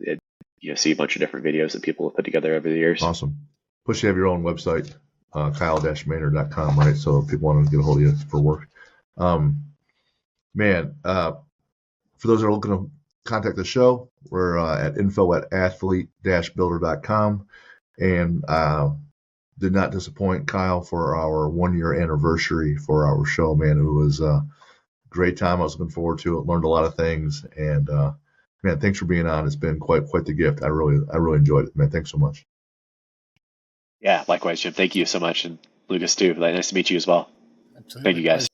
see a bunch of different videos that people have put together over the years. Awesome. Plus, you have your own website, kyle-maynard.com, right? So if people want to get a hold of you for work. For those that are looking to contact the show, we're at info@athlete-builder.com. And did not disappoint, Kyle, for our 1-year anniversary for our show, man. It was a great time. I was looking forward to it, learned a lot of things. And, man, thanks for being on. It's been quite the gift. I really enjoyed it, man. Thanks so much. Yeah, likewise, Jim. Thank you so much. And Lucas, too. Nice to meet you as well. Absolutely. Thank you, guys.